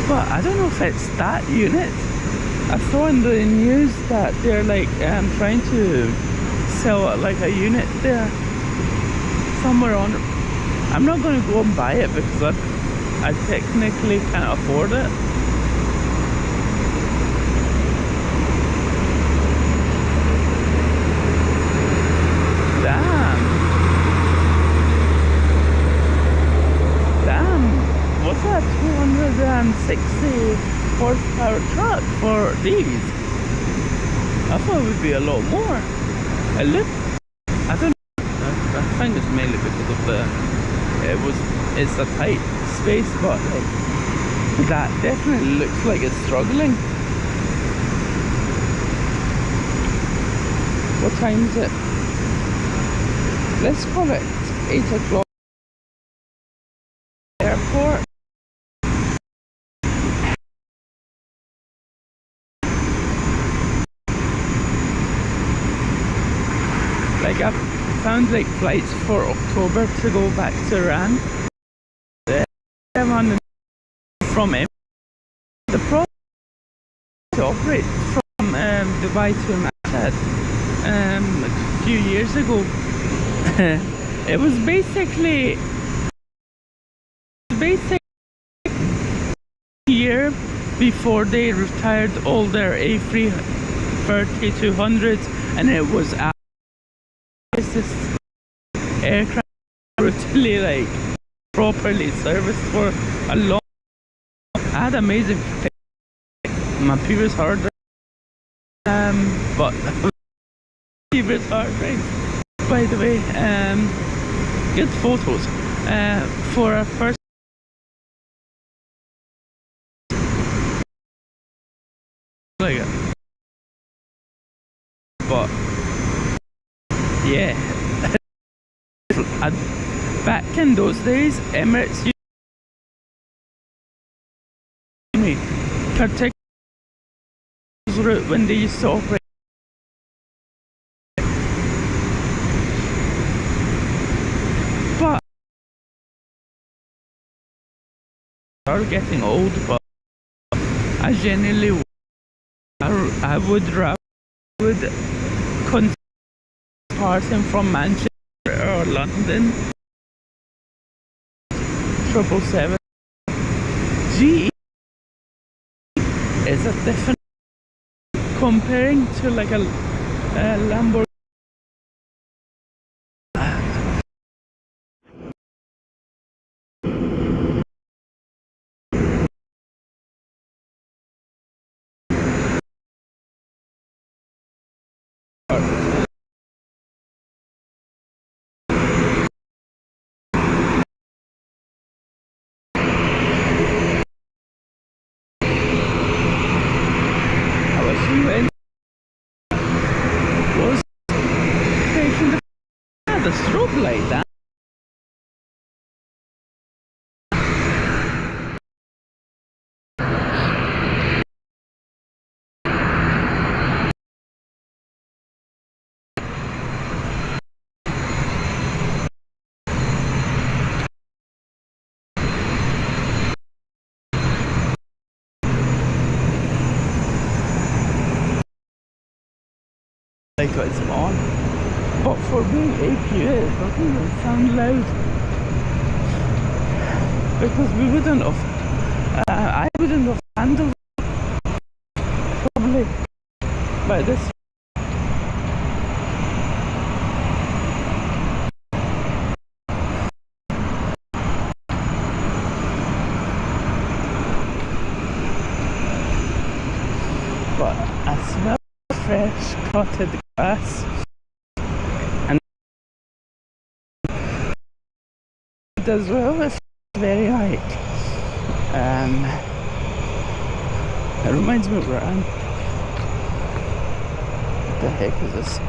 but I don't know if it's that unit. I saw in the news that they're like trying to sell like a unit there somewhere on. I'm not going to go and buy it because I technically can't afford it. Damn, 160 horsepower truck for these. I thought it would be a lot more. It looked, I don't know, I think it's mainly because of it's a tight space, but like, that definitely looks like it's struggling. What time is it? Let's call it 8 o'clock. Airport. Like, I've found like flights for October to go back to Iran. From the problem to operate from Dubai to Mashhad a few years ago. It was basically a year before they retired all their A330-200s, and it was this aircraft brutally like properly serviced for a long. I had amazing my previous hard drive, but previous hard drive, by the way, good photos for a first. Like it. But yeah, back in those days, Emirates used me particular route when they used to operate. But are getting old, but I genuinely I would rather consider departing from Manchester or London 777. GE is a different, comparing to like a Lamborghini. Was taking the strobe like that. Like it's on, but for being APU it doesn't even sound loud, because we wouldn't have I wouldn't have handled probably by this. But I smell fresh cutted grass, and as well, it's very like it reminds me of Iran. What the heck is this?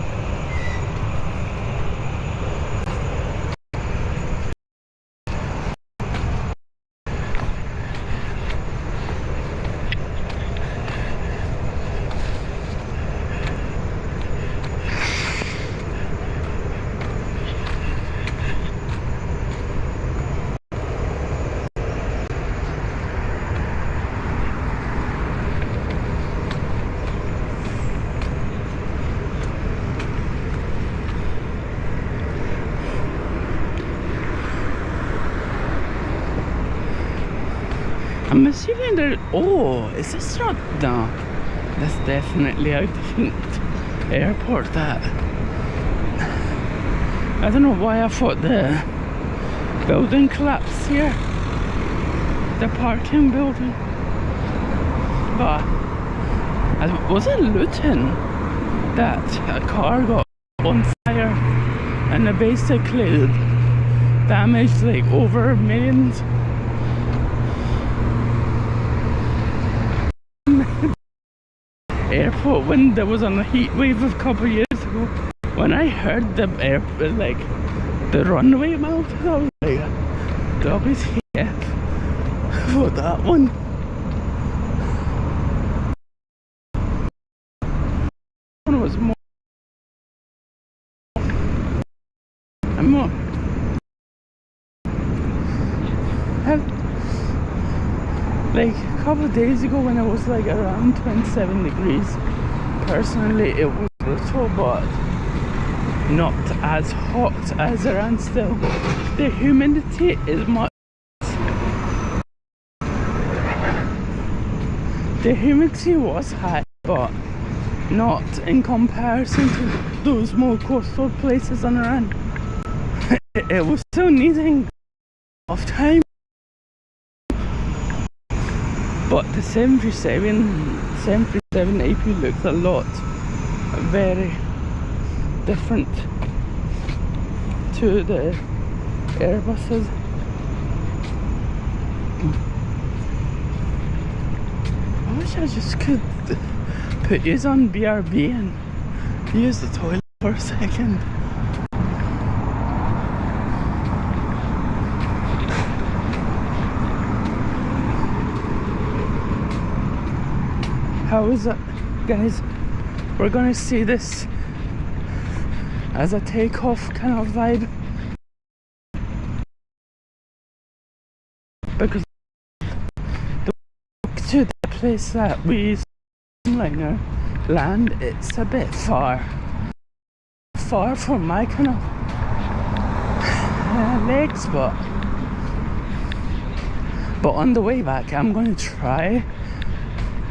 I'm assuming they're. Oh, is this not? No, that's definitely a different airport. That. I don't know why I thought the building collapsed here. the parking building. But I wasn't looting that a car got on fire and it basically damaged like over millions. Airport when there was on a heat wave a couple of years ago. When I heard the like the runway melted, I was like, WTF for that one. One was more and more. Like a couple of days ago when it was like around 27 degrees, personally it was brutal, but not as hot as around still. The humidity is much. The humidity was high, but not in comparison to those more coastal places on around. It was still needing of time. But the 737 AP looks a lot very different to the Airbuses. I wish I just could put yous on BRB and use the toilet for a second. How is it, guys? We're gonna see this as a takeoff kind of vibe, because to the place that we liner land, it's a bit far from my kind of legs, but on the way back I'm going to try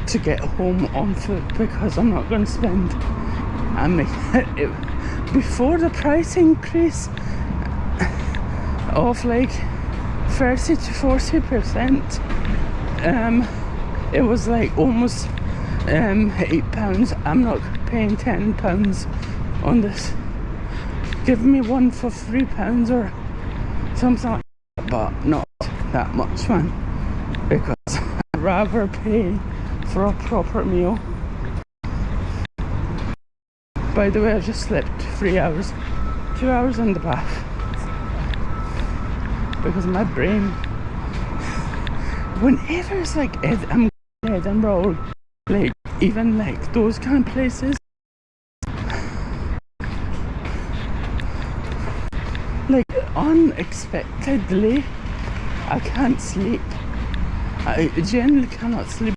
to get home on foot, because I'm not going to spend before the price increase of like 30 to 40%, it was like almost £8. I'm not paying £10 on this. Give me one for £3 or something like that, but not that much, man, because I'd rather pay for a proper meal. By the way, I just slept 3 hours, 2 hours in the bath, because my brain, whenever it's like I'm in Edinburgh or like even like those kind of places, like unexpectedly I can't sleep. I generally cannot sleep.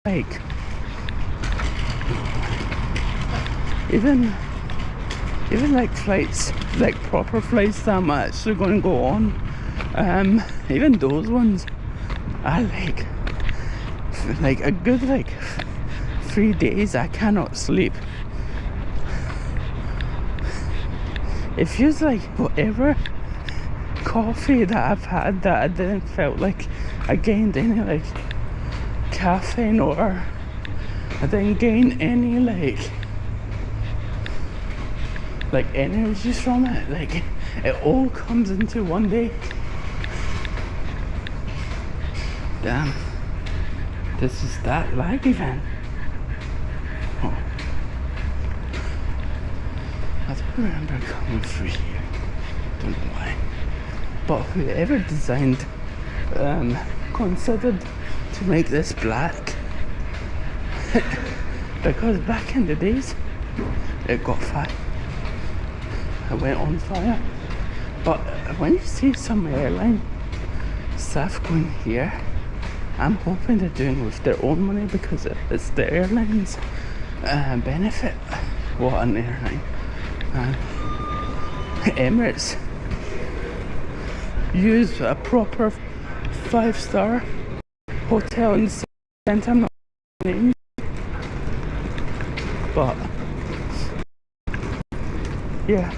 Like even like flights, like proper flights that I'm actually going to go on, even those ones are like a good like 3 days I cannot sleep. It feels like whatever coffee that I've had that I didn't felt like I gained any like caffeine, or I didn't gain any like energy from it. Like it all comes into one day. Damn, this is that laggy van. Oh. I don't remember coming through here, don't know why, but whoever designed considered to make this black because back in the days it got fire. It went on fire. But when you see some airline stuff going here, I'm hoping they're doing with their own money, because it's the airlines benefit. What an airline. Emirates use a proper 5-star hotel in the centre. I'm not naming, but yeah,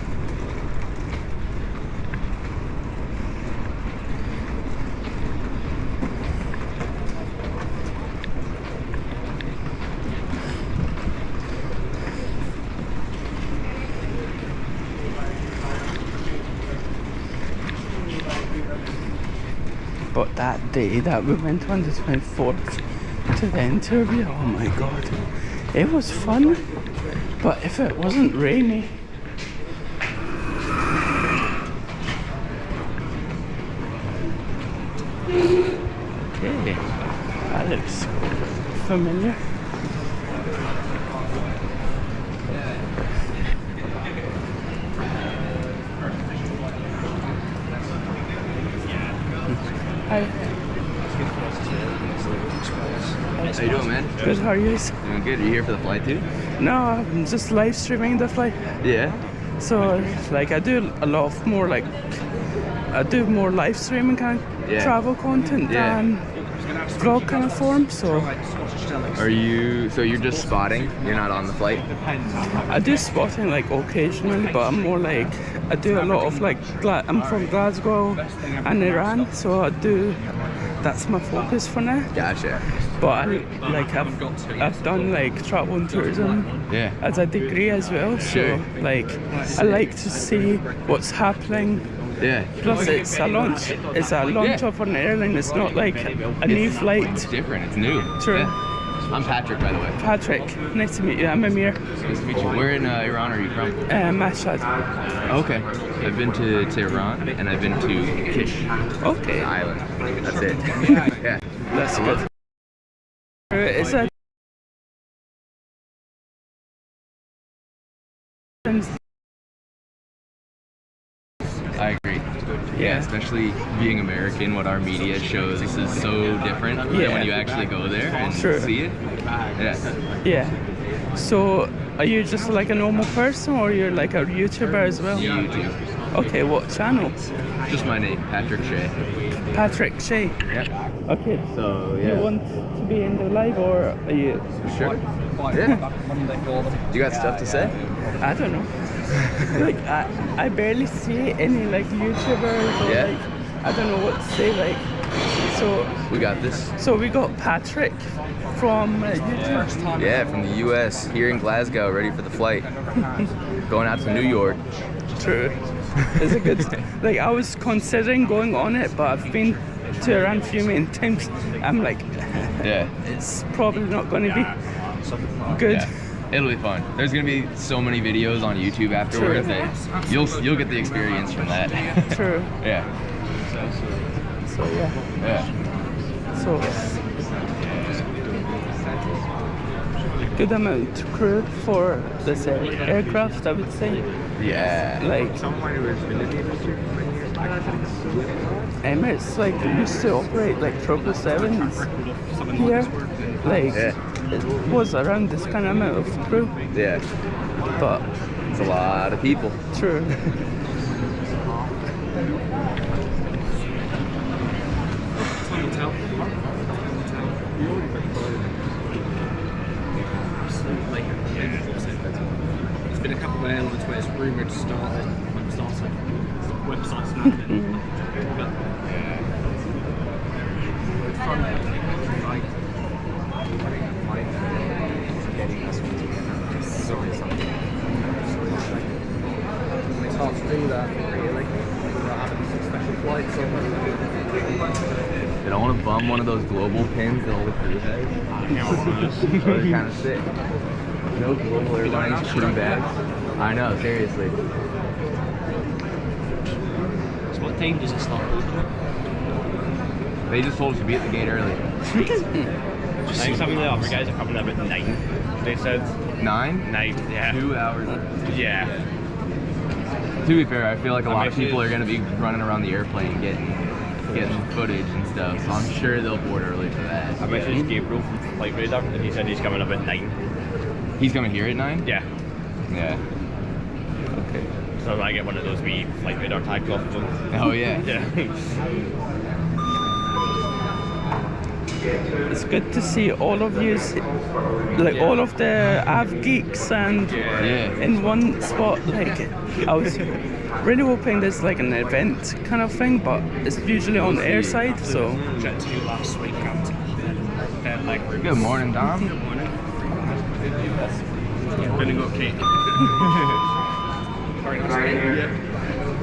But that day that we went on the 24th to the interview, oh my god, it was fun. But if it wasn't rainy. Okay, that looks familiar. Hi. How you doing, man? Good, how are you? Doing good. Are you here for the flight too? No, I'm just live streaming the flight. Yeah. So like I do a lot of more like I do more live streaming kind of travel content than vlog kind of form. So are you? So you're just spotting? You're not on the flight? I do spotting like occasionally, but I'm more like I do a lot of like I'm from Glasgow and Iran, so I do. That's my focus for now. Gotcha. But I've done like travel and tourism as a degree as well. So like I like to see what's happening. Yeah. Plus it's a launch. It's a launch of an airline. It's not like a new flight. It's different. It's new. True. Yeah. I'm Patrick, by the way. Patrick, nice to meet you. I'm Amir. Nice to meet you. Where in Iran are you from? Mashhad. Okay. I've been to Tehran and I've been to Kish. Okay. Island. That's it. Yeah. That's good. It's a I agree. Yeah, especially being American, what our media shows is so different than when you actually go there and see it. Yeah. Yeah. So, are you just like a normal person, or you're like a YouTuber as well? YouTube. Okay, what channel? Just my name, Patrick Shea. Patrick Shea. Yeah. Okay. So Do you want to be in the live, or are you? Sure. Yeah. You got stuff to say? I don't know. Like I barely see any like YouTubers. Or, like, I don't know what to say. Like, so we got this. So we got Patrick from YouTube. Yeah, from the U.S. here in Glasgow, ready for the flight. Going out to New York. True. It's a good. Like I was considering going on it, but I've been to Iran a few many times. I'm like, it's probably not going to be good. Yeah. It'll be fun. There's gonna be so many videos on YouTube afterwards that you'll get the experience from that. True. Yeah. So yeah. So good amount of crew for this aircraft, I would say. Yeah. Like Emirates like used to operate like 777s here. Like it was around this kind of amount of crew. Yeah. But it's a lot of people. True. There's been a couple of airlines where it's rumoured to start websites and admin. It's hard to do that, really, without having some special flights on. They don't want to bum one of those global pins that all the crew has. They're kind of sick. No global airlines shooting bags. I know, seriously. So what time does it start? They just told us to be at the gate early. I think some of the other guys are coming up at 9. They said 9? 9, yeah. 2 hours. Yeah. To be fair, I feel like a lot of people are going to be running around the airplane getting footage and stuff, so I'm sure they'll board early for that. I messaged Gabriel from Flight Radar and he said he's coming up at 9. He's coming here at 9? Yeah. Yeah. Okay. So I might get one of those wee Flight Radar tags off of them. Oh yeah. Yeah. It's good to see all of you, like all of the Av geeks and in one spot. Like I was really hoping there's like an event kind of thing, but it's usually on airside. So. Jet 2 last week. Good morning, Dom. Good morning. Gonna go cake.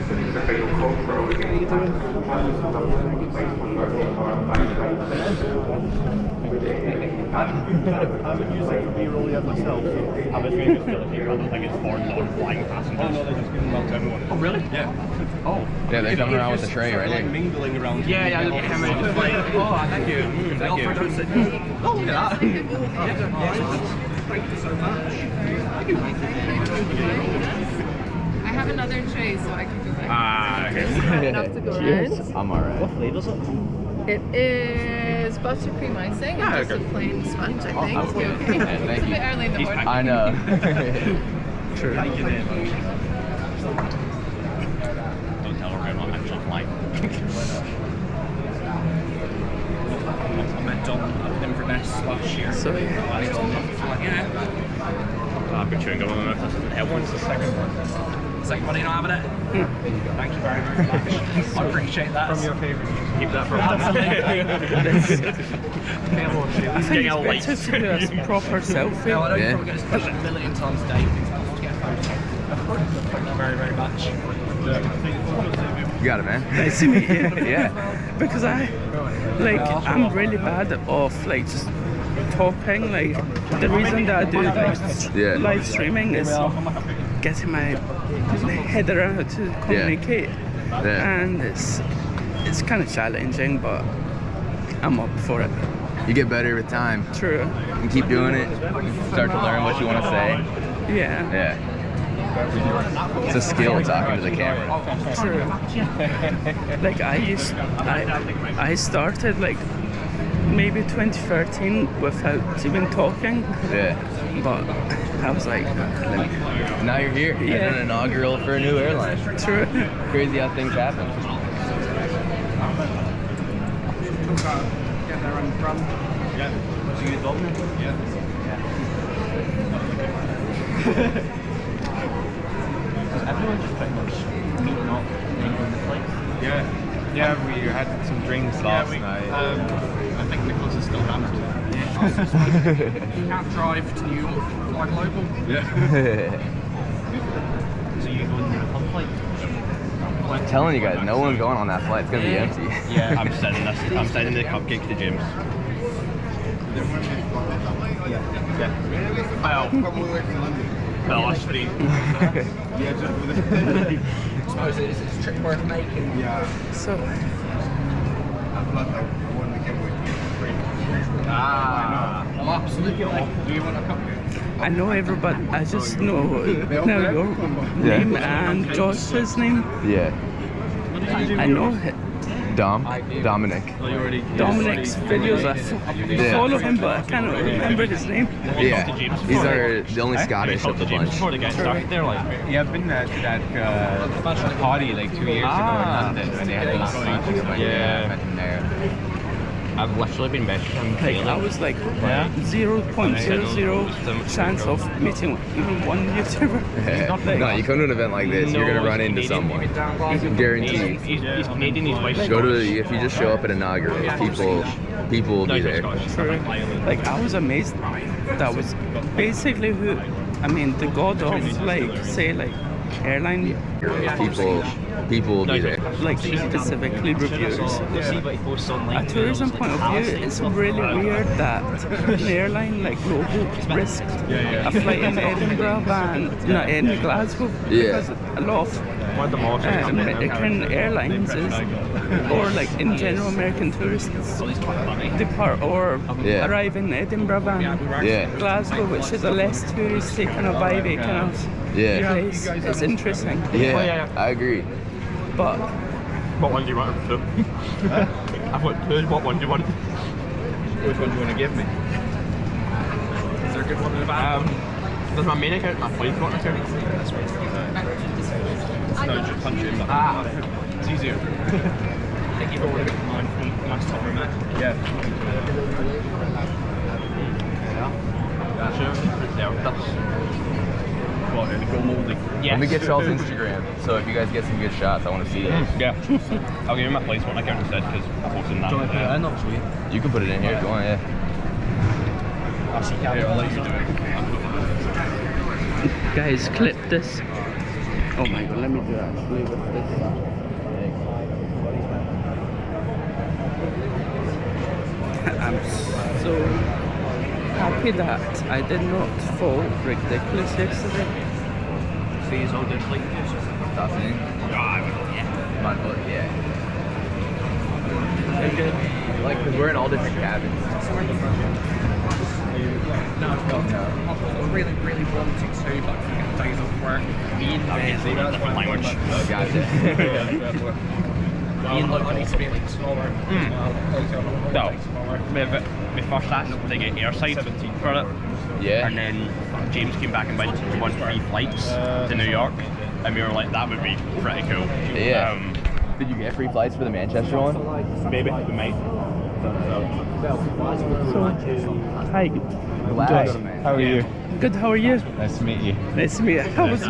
I would use it for B-roll yet myself. I was really just guilty. I don't think it's for non-flying passengers. Oh no, they're just giving them out to everyone. Oh really? Yeah. Oh. Yeah, they're coming around with the tray right like here. mingling around. Yeah, yeah, just like, oh, thank you. Thank you. Oh, look at that. Thank you so much. I have another tray, so I can go back. Ah, okay. Enough to go around. I'm alright. What flavour is it? It is buttercream icing and just a plain sponge, I think. Oh, okay. Okay. Yeah, thank It's a you. bit early in the morning. I know. True. Thank you then. Don't tell her I'm not actually flying. I met Dom at Inverness last year. So Yeah. I've been chewing gum on my mouth. This isn't it. One's the second one. Second one, you're not having it? Thank you very, very much. I appreciate that. From your favourite. Keep that for I think Getting it's a light. better to do a proper selfie. No, I know Yeah. you're probably going to push it a million times a day. Get a photo. Thank you very, very much. You got it, man. Nice to meet you. Yeah. Because I'm really bad off like just talking. Like the reason that I do Yeah. live streaming is getting my head around how to communicate, Yeah. and it's kind of challenging, but I'm up for it. You get better with time. True. You keep doing it. Start to learn what you want to say. Yeah. Yeah. It's a skill talking to the camera. True. Like I started like maybe 2013 without even talking, Yeah. but I was like, let me. Now you're here. Yeah. As an inaugural for a new airline. True. Crazy how things happen. Get there and run. Yeah. So you done? Yeah. Everyone just pretty much meeting up in the place. Yeah, we had some drinks last night. I think Nicholas is still hammered. You can't drive to New York, fly global. So you going to the pub flight? I'm telling you guys, no one's going on that flight. It's gonna be empty. Yeah, I'm sending the cupcake to James. Yeah. Well, that's free. I suppose it's a trip worth making. So Well, absolutely. Do you want a cupcake? I know everybody. I just know now your name and Josh's name. Yeah. I know Dominic. Dominic's videos. I follow him, but I can't remember his name. Yeah. He's the only Scottish of the bunch. Before they get started, they're like, Yeah, I've been to that party like 2 years ago in London when they had the last night. Yeah. Met him there. I've literally been messaging him. Like I was like 0.00 chance of meeting even one YouTuber. No, you come to an event like this, you're gonna run into someone. Guaranteed. He's Canadian, his wife's Go to Scottish. if you just show up at inaugural, people will No, be he's there. not Scottish. True. Like I was amazed. That was basically who. I mean, the god of like say like airline. People will be there. Like specifically reviewers. See what he posts online. A tourism point of view, it's really weird that an airline like Global risked a flight in Edinburgh and not in Glasgow because a lot of One of the most American airlines is, or like in general American tourists depart or Yeah. arrive in Edinburgh and Yeah. Glasgow, which is a less touristy kind of vibey kind of Yeah. place. It's interesting. Yeah. I agree. But What one do you want to do? I've got two. What one do you want? Which one do you want to give me? Is there a good one in the back? Does my main account my flight account? No, just punch it in the It's easier. I think you've already got mine from last time we met. Yeah. That's it. There, that's What, in the go mouldy? Let me get y'all's Instagram. So if you guys get some good shots, I want to see it. Yeah. I'll give you my place one account instead because I posted that. You can put it in here if you want. Yeah. I'll see I'll let you do it. guys, clip this. Oh my god, let me do actually with this. I'm so happy that I did not fall ridiculous yesterday. See, it's all good. Like, that's it. Yeah. Man, but yeah. It's good. Like, because we're in all different cabins. No. Really, really wanting to, but I get days off work. Ian is a different language. Oh, gotcha. Ian looked at experience. No, we first had to get airside for it. Yeah. And then James came back and went on 3 flights to New York, and we were like, that would be pretty cool. Yeah. Did you get free flights for the Manchester one? Maybe we might. Hi. Glad. How are you? Good, how are you? Nice to meet you. Nice to meet you. I was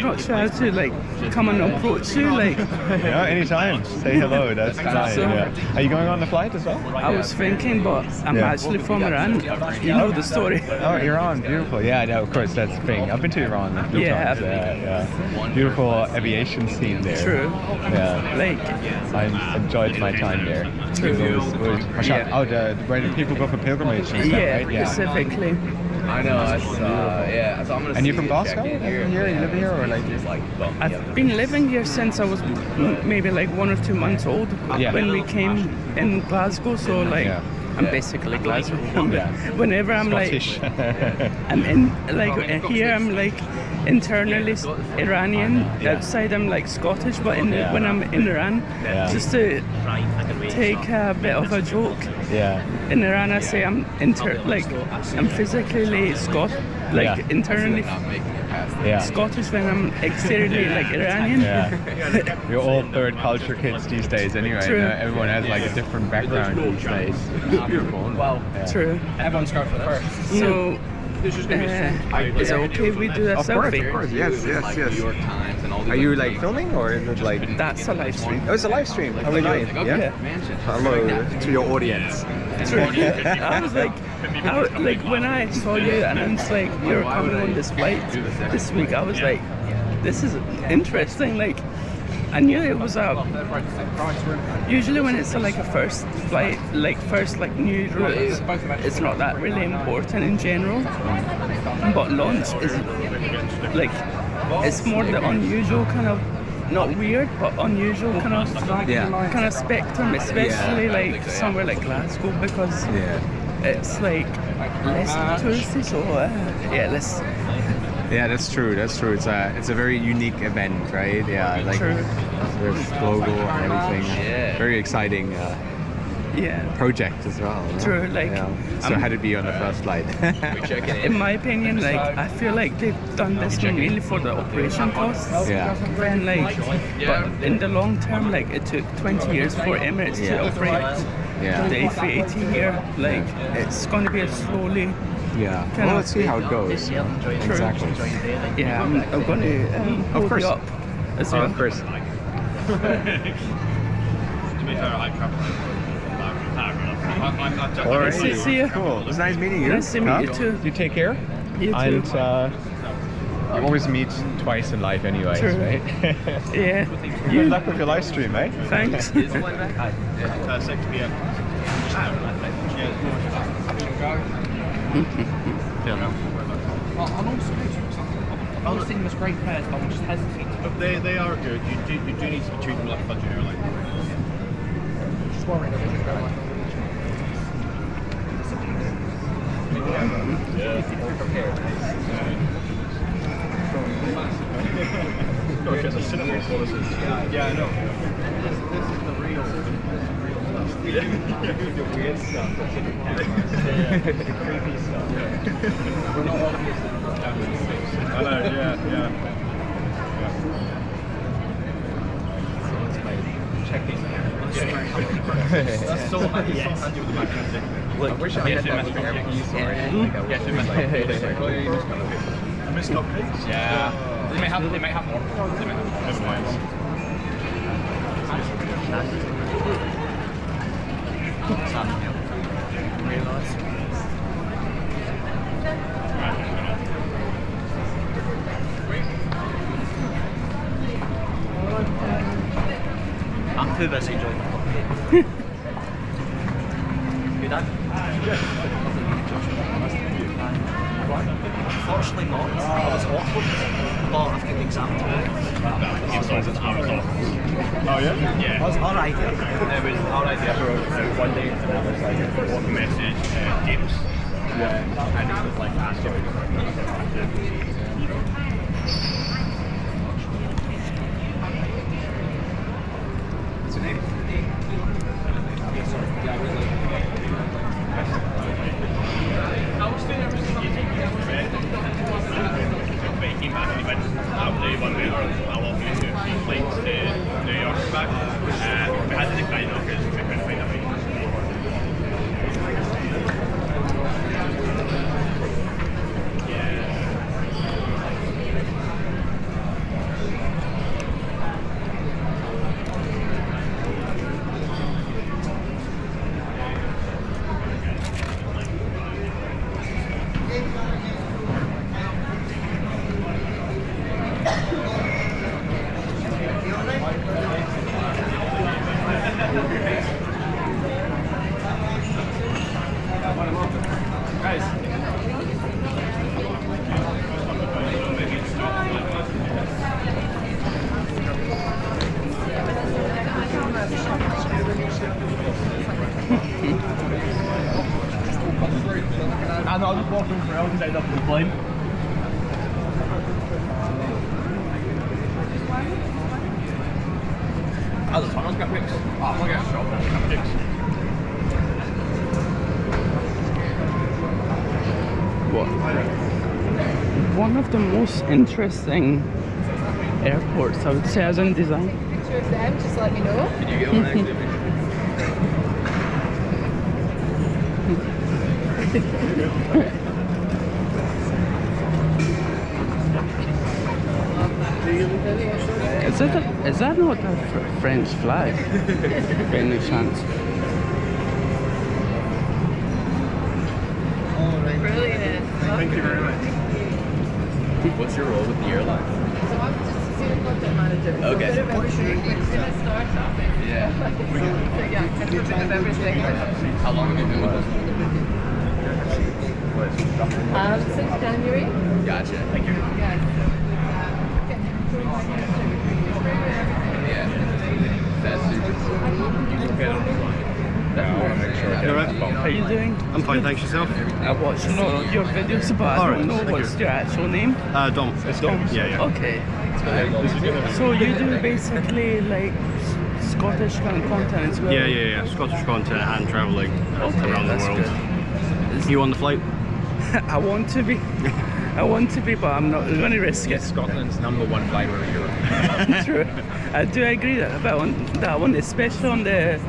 not sure how to like come and approach you. Like, Yeah, anytime. Say hello. That's fine. So- Yeah. Are you going on the flight as well? I was thinking, but I'm Yeah. actually from Iran. You know the story. Oh, Iran, beautiful. Yeah, I know, of course, that's the thing. I've been to Iran a few Yeah. times. Yeah. Beautiful aviation scene there. True. Yeah. Like, I enjoyed my time there. True. It was Yeah. Oh, where the people go for pilgrimage and stuff, yeah, right? Yeah. specifically. I know, that's, yeah. So I'm gonna And you're see from it, Glasgow? check in Here? You live here or like? Just like, I've been living here since I was maybe like 1 or 2 months old Yeah. when we came in Glasgow. So like, Yeah. I'm basically Glasgow. Yeah. Whenever I'm Scottish. I'm in like here I'm like internally Iranian. Outside I'm like Scottish, but when I'm in Iran, Yeah. just to take a bit of a joke. Yeah. In Iran, I say I'm I'm physically Yeah. internally Yeah. Scottish when I'm exteriorly like Iranian. Yeah. We're all third culture kids these days anyway. True. Everyone has like a different background these days. Wow. True. Everyone's going for the first. So, is it okay if we do a selfie? Yes, Like New York Times and all these. Are you like filming or is it like? That's a live stream. Oh, it's a live stream. How are we doing? Okay, Yeah. Manchester. Hello to your audience. True. I was like when I saw you announce like you're coming on this flight this week, I was like, this is interesting. Like, I knew it was usually when it's like a first flight, like new routes, it's not that really important in general. But launch is like, it's more the unusual kind of, not weird, but unusual kind of spectrum, especially like somewhere like Glasgow, because it's like less touristy. So let's. Yeah, that's true. That's true. It's a very unique event, right? Yeah, like True. there's global and everything. Yeah. Very exciting project as well. No? True, like, So how did it be on the first flight? We check it in. In my opinion, like I feel like they've done this mainly for the operation costs. Yeah. And like, but in the long term, like it took 20 years for Emirates to operate Yeah. the A380 here. Like it's going to be a slowly. Yeah. Kind Well, of- let's see how it goes. Exactly. Yeah, I'm going to hold course. you up as Oh, well. of course. To be fair, I travel. All right. Nice to see you. Cool. It was nice meeting you. Nice to meet you too. You take care. You too. And you always meet twice in life anyways, True. right? Yeah. Good luck with your live stream, eh? Thanks. 6 p.m. I'll sing them as great pairs, but I'm just hesitant. But they are good. You do need to be treating them like a budget airline. Just worried a bit. Okay, so cinema policies. Yeah, I know. This is the real. The weird stuff that's in the camera. The creepy stuff. We're not all here. I know, yeah. Check these out. That's so handy with the magnetic. Look, I wish I had that piece already. Yes, it must be. Missed cupcakes? Yeah. They may have more. They may have more. Never mind. too busy, John. You done? Unfortunately not. I was awkward, but I've got the exam today. Oh yeah? Yeah. It was alright. It was alright there for one day, and I was like, what message, James? Yeah. And it was like, ask him. What's your name? I know, I was walking around and ended up in the plane. Oh, the tunnel's got pics. Oh, I'm gonna get a shot. It's got pics. What? One of the most interesting airports, I would say, as in design. Picture of them, just let me know. Can you get one actually? Is that not a French flag? By any chance? Brilliant. Thank you very much. What's your role with the airline? So I'm just a senior content manager. So Okay. a bit of everything. It's in a startup. Yeah. So yeah, kind of a bit of everything. How long have you been with us? Since January. Gotcha. Thank you. Yeah. Yeah. That's super cool. I want to make sure I get Alright. it. How are you doing? I'm fine, thanks yourself. I watched a lot of your videos, but I Alright, don't know thank what's you. your actual name. Dom. It's Dom. Yeah, yeah. Okay. So you do basically like Scottish kind of content as well? Yeah. Scottish content and travelling Okay, around the that's world. good. You on the flight? I want to be. I want to be, but I'm not going to risk it. Scotland's #1 flyer in Europe. True. I do agree about that one, especially on the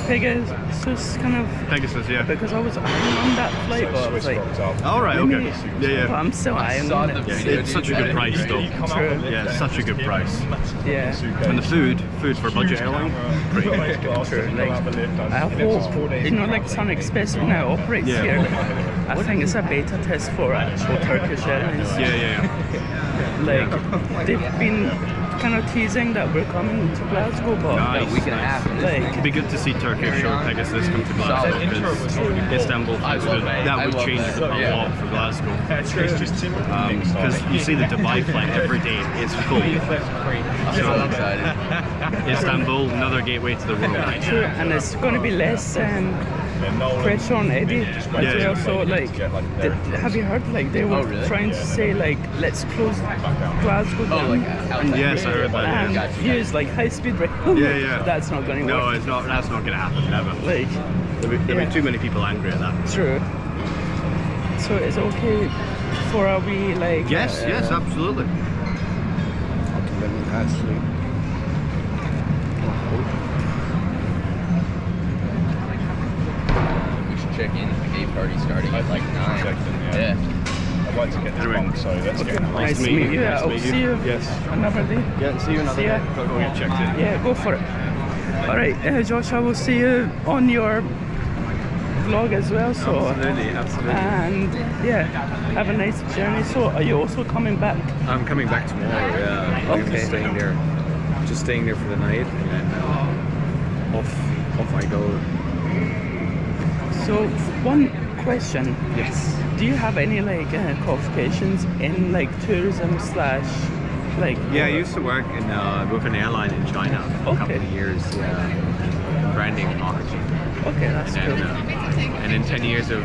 Pegasus kind of. Pegasus, yeah. Because I was eyeing on that flight, but I was like, Alright, okay. maybe- Yeah, but yeah. I'm still eyeing on it. It's such a good price though. True. Yeah, it's such a good price. Yeah. And the food for a budget airline, pretty good. True. Like, I hope, you know, like Sun Express now operates Yeah. here. I think it's a beta test for actual Turkish Airlines. Yeah. Like, they've been kind of teasing that we're coming to Glasgow, but Nice. A week and a half. like, It'd be good to see Turkish or Pegasus come to Glasgow because Istanbul food's good. That would change a lot for Glasgow. Because you see the Dubai flight every day is full. I'm so excited. Istanbul, another gateway to the world. true, and it's going to be less pressure on Eddie as well. So like, have you heard like they were really? trying to say like let's close Glasgow down like outside. Yes, I heard that. and Yeah. use like high-speed rail? Yeah. That's not going to No, work. it's not. That's not going to happen. Never. Like, There'll be too many people angry at that. true. So it's okay for a wee like. Yes, absolutely. We should check in. The gay party starting at like 9. Yeah. I'd like to get the wrong, so let's get Nice to meet you. Nice to I'll meet see you Yes. another day. Yeah, see you another See ya. day. Gotta go get checked in. Yeah, go for it. All right, Josh, I will see you on your vlog as well. So Absolutely. and yeah, have a nice journey. So are you also coming back? I'm coming back tomorrow. Yeah. I'm Okay. just staying there for the night, and then off I go. So one question. Yes. Do you have any like qualifications in like tourism slash like? Yeah, I used to work in with an airline in China for a couple of years, branding and marketing. Okay, that's And cool. then, and then 10 years of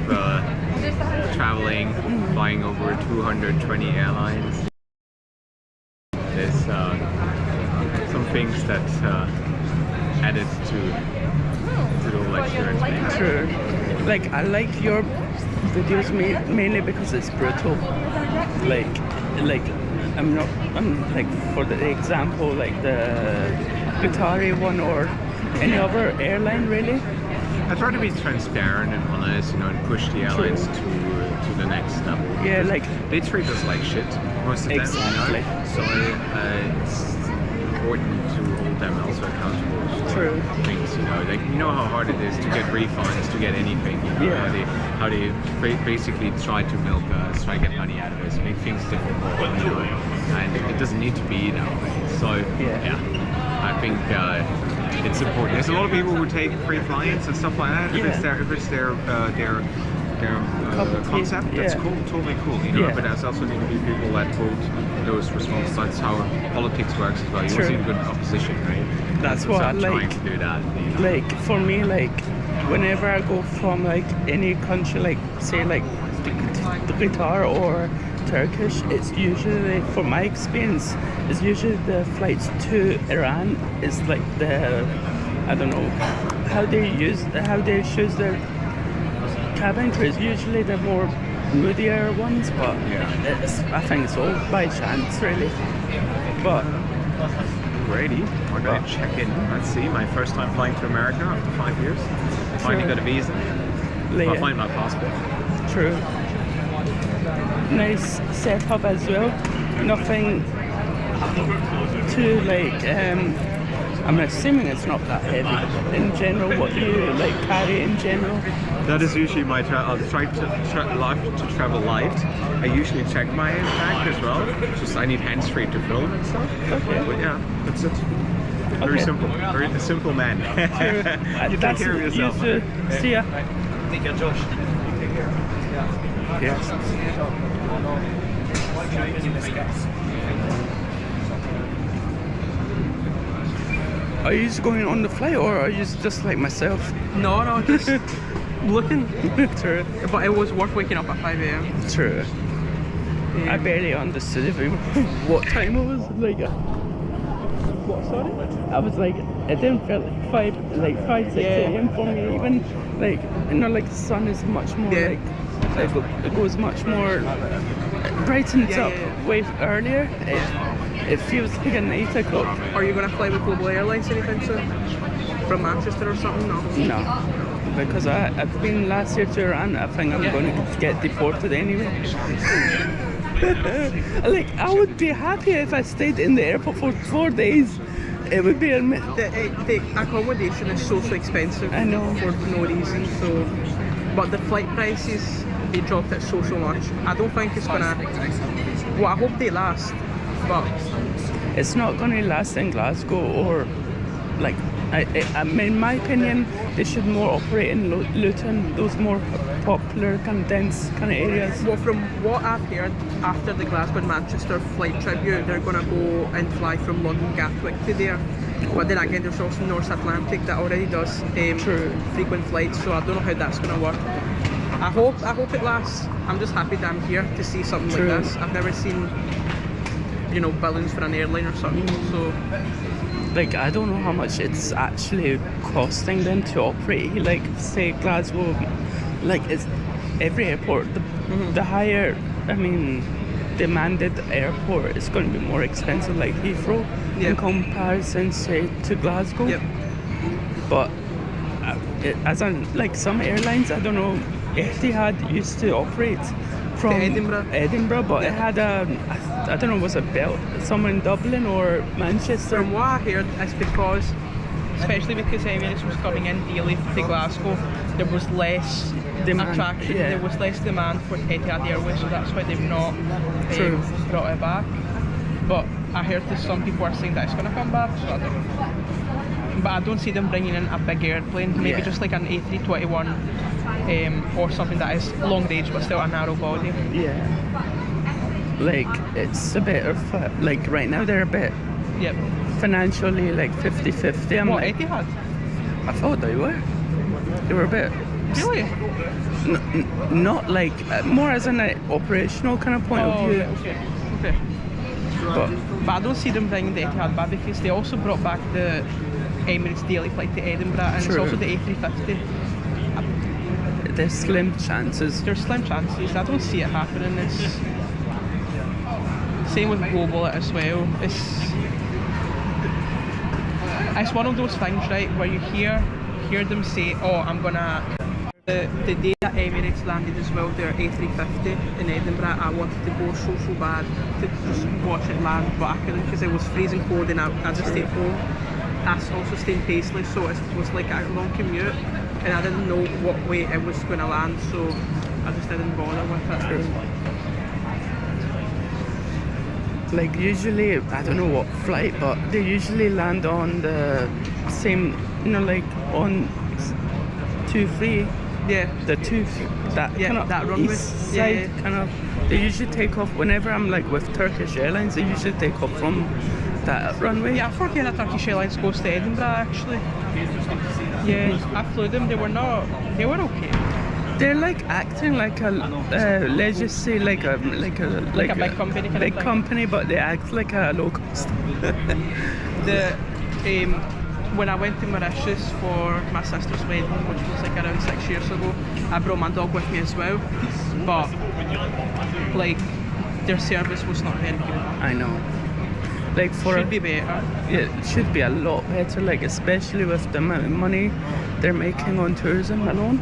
traveling, flying over 220 airlines. There's some things that added to the whole experience. True. Like I like your videos mainly because it's brutal. Like I'm like for the example like the Qatari one or any other airline really. I try to be transparent and honest, you know, and push the airlines to the next level. Yeah, Because like they treat us like shit most of the time, you know? So it's important to hold them also accountable for True. things, you know. Like, you know how hard it is to get refunds, to get anything, you know, Yeah. how they basically try to milk us, try to get money out of us, make things difficult, you know, and it doesn't need to be that way. So yeah, I think it's important. There's a lot of people who take free flights and stuff like that. If it's their concept, that's cool, totally cool, you know. But there's also need to be people that hold those responsibilities. That's how politics works as well. You want to see good opposition, right? That's what I trying like. to do that. You know? Like for me, like whenever I go from like any country, like say like the Qatar or Turkish, it's usually, for my experience, it's usually the flights to Iran is like the, I don't know how they choose their cabin crew. Is usually the more moodier ones, but I think it's all by chance really. But Grady, we're going to check in. Let's see, my first time flying to America after 5 years. Finally got a visa. I'll find my passport. True. Nice setup as well. Nothing too like. I'm assuming it's not that heavy in general. What you like carry in general? That is usually my I'll try to travel light. I usually check my bag as well. Just I need hands-free to film and stuff. Okay. But yeah, that's it. Very simple. Very simple man. You take care of yourself. You too. See ya. Take care, Josh. Take care. Yes. Are you just going on the flight, or are you just like myself? No, just looking. True. But it was worth waking up at 5 a.m. True. I barely understood even what time it was. Like, what? Sorry? I was like, it didn't feel like 5, 6 a.m. for me. Even like, you know, like the sun is much more like it goes much more brightens up way earlier. It feels like an 8 o'clock. Are you going to fly with Global Airlines anytime soon? From Manchester or something? No. Because I've been last year to Iran. I think I'm going to get deported anyway. Like, I would be happy if I stayed in the airport for 4 days. It would be the accommodation is so expensive. I know. For no reason. So, but the flight prices, they dropped it so much. I don't think it's gonna. Well, I hope they last, but it's not gonna last in Glasgow or like. In my opinion, they should more operate in Luton, those more popular, kind of dense kind of areas. Well, from what I've heard, after the Glasgow and Manchester flight tribute, they're going to go and fly from London Gatwick to there. But then again, there's also North Atlantic that already does frequent flights, so I don't know how that's going to work. I hope it lasts. I'm just happy that I'm here to see something like this. I've never seen, you know, balloons for an airline or something, so. Like, I don't know how much it's actually costing them to operate. Like, say Glasgow, like it's every airport, the higher, I mean, demanded airport is going to be more expensive, like Heathrow, in comparison, say, to Glasgow. But as in, like some airlines, I don't know, Etihad used to operate from Edinburgh, but it had I don't know, was it somewhere in Dublin or Manchester? From what I heard, it's because, especially because Emirates was coming in daily to Glasgow, there was less attraction, there was less demand for Etihad Airways, so that's why they've not brought it back. But I heard that some people are saying that it's going to come back, so I don't know. but I don't see them bringing in a big airplane. Maybe just like an A321 or something that is long range but still a narrow body. Yeah. Like it's a bit of like right now they're a bit financially like 50-50. I'm what like, Etihad? I thought they were. They were a bit. Really? Not like more as an operational kind of point of view. Okay. But I don't see them bringing the Etihad back because they also brought back the Emirates daily flight to Edinburgh, and it's also the A350. There's slim chances. There's slim chances. I don't see it happening. It's same with Global as well. It's one of those things, right, where you hear them say, "Oh, I'm gonna." The day that Emirates landed as well, their A350 in Edinburgh, I wanted to go so bad to just watch it land, but I couldn't because it was freezing cold and I just stayed home. I also stayed in Paisley, so it was like a long commute and I didn't know what way it was going to land, so I just didn't bother with it. Like usually, I don't know what flight, but they usually land on the same, you know, like on 2-3. Yeah. The kind of that runway. east side kind of. They usually take off whenever I'm like with Turkish Airlines. They usually take off from that runway. Yeah, I forget that Turkish Airlines goes to Edinburgh actually. Yeah, I flew them. They were okay. They're like acting like a, let's just say like a big company. Big company, but they act like a low cost. When I went to Mauritius for my sister's wedding, which was like around 6 years ago, I brought my dog with me as well. But like their service was not very good. I know. Like should be better. Yeah, it should be a lot better. Like especially with the amount of money they're making on tourism alone.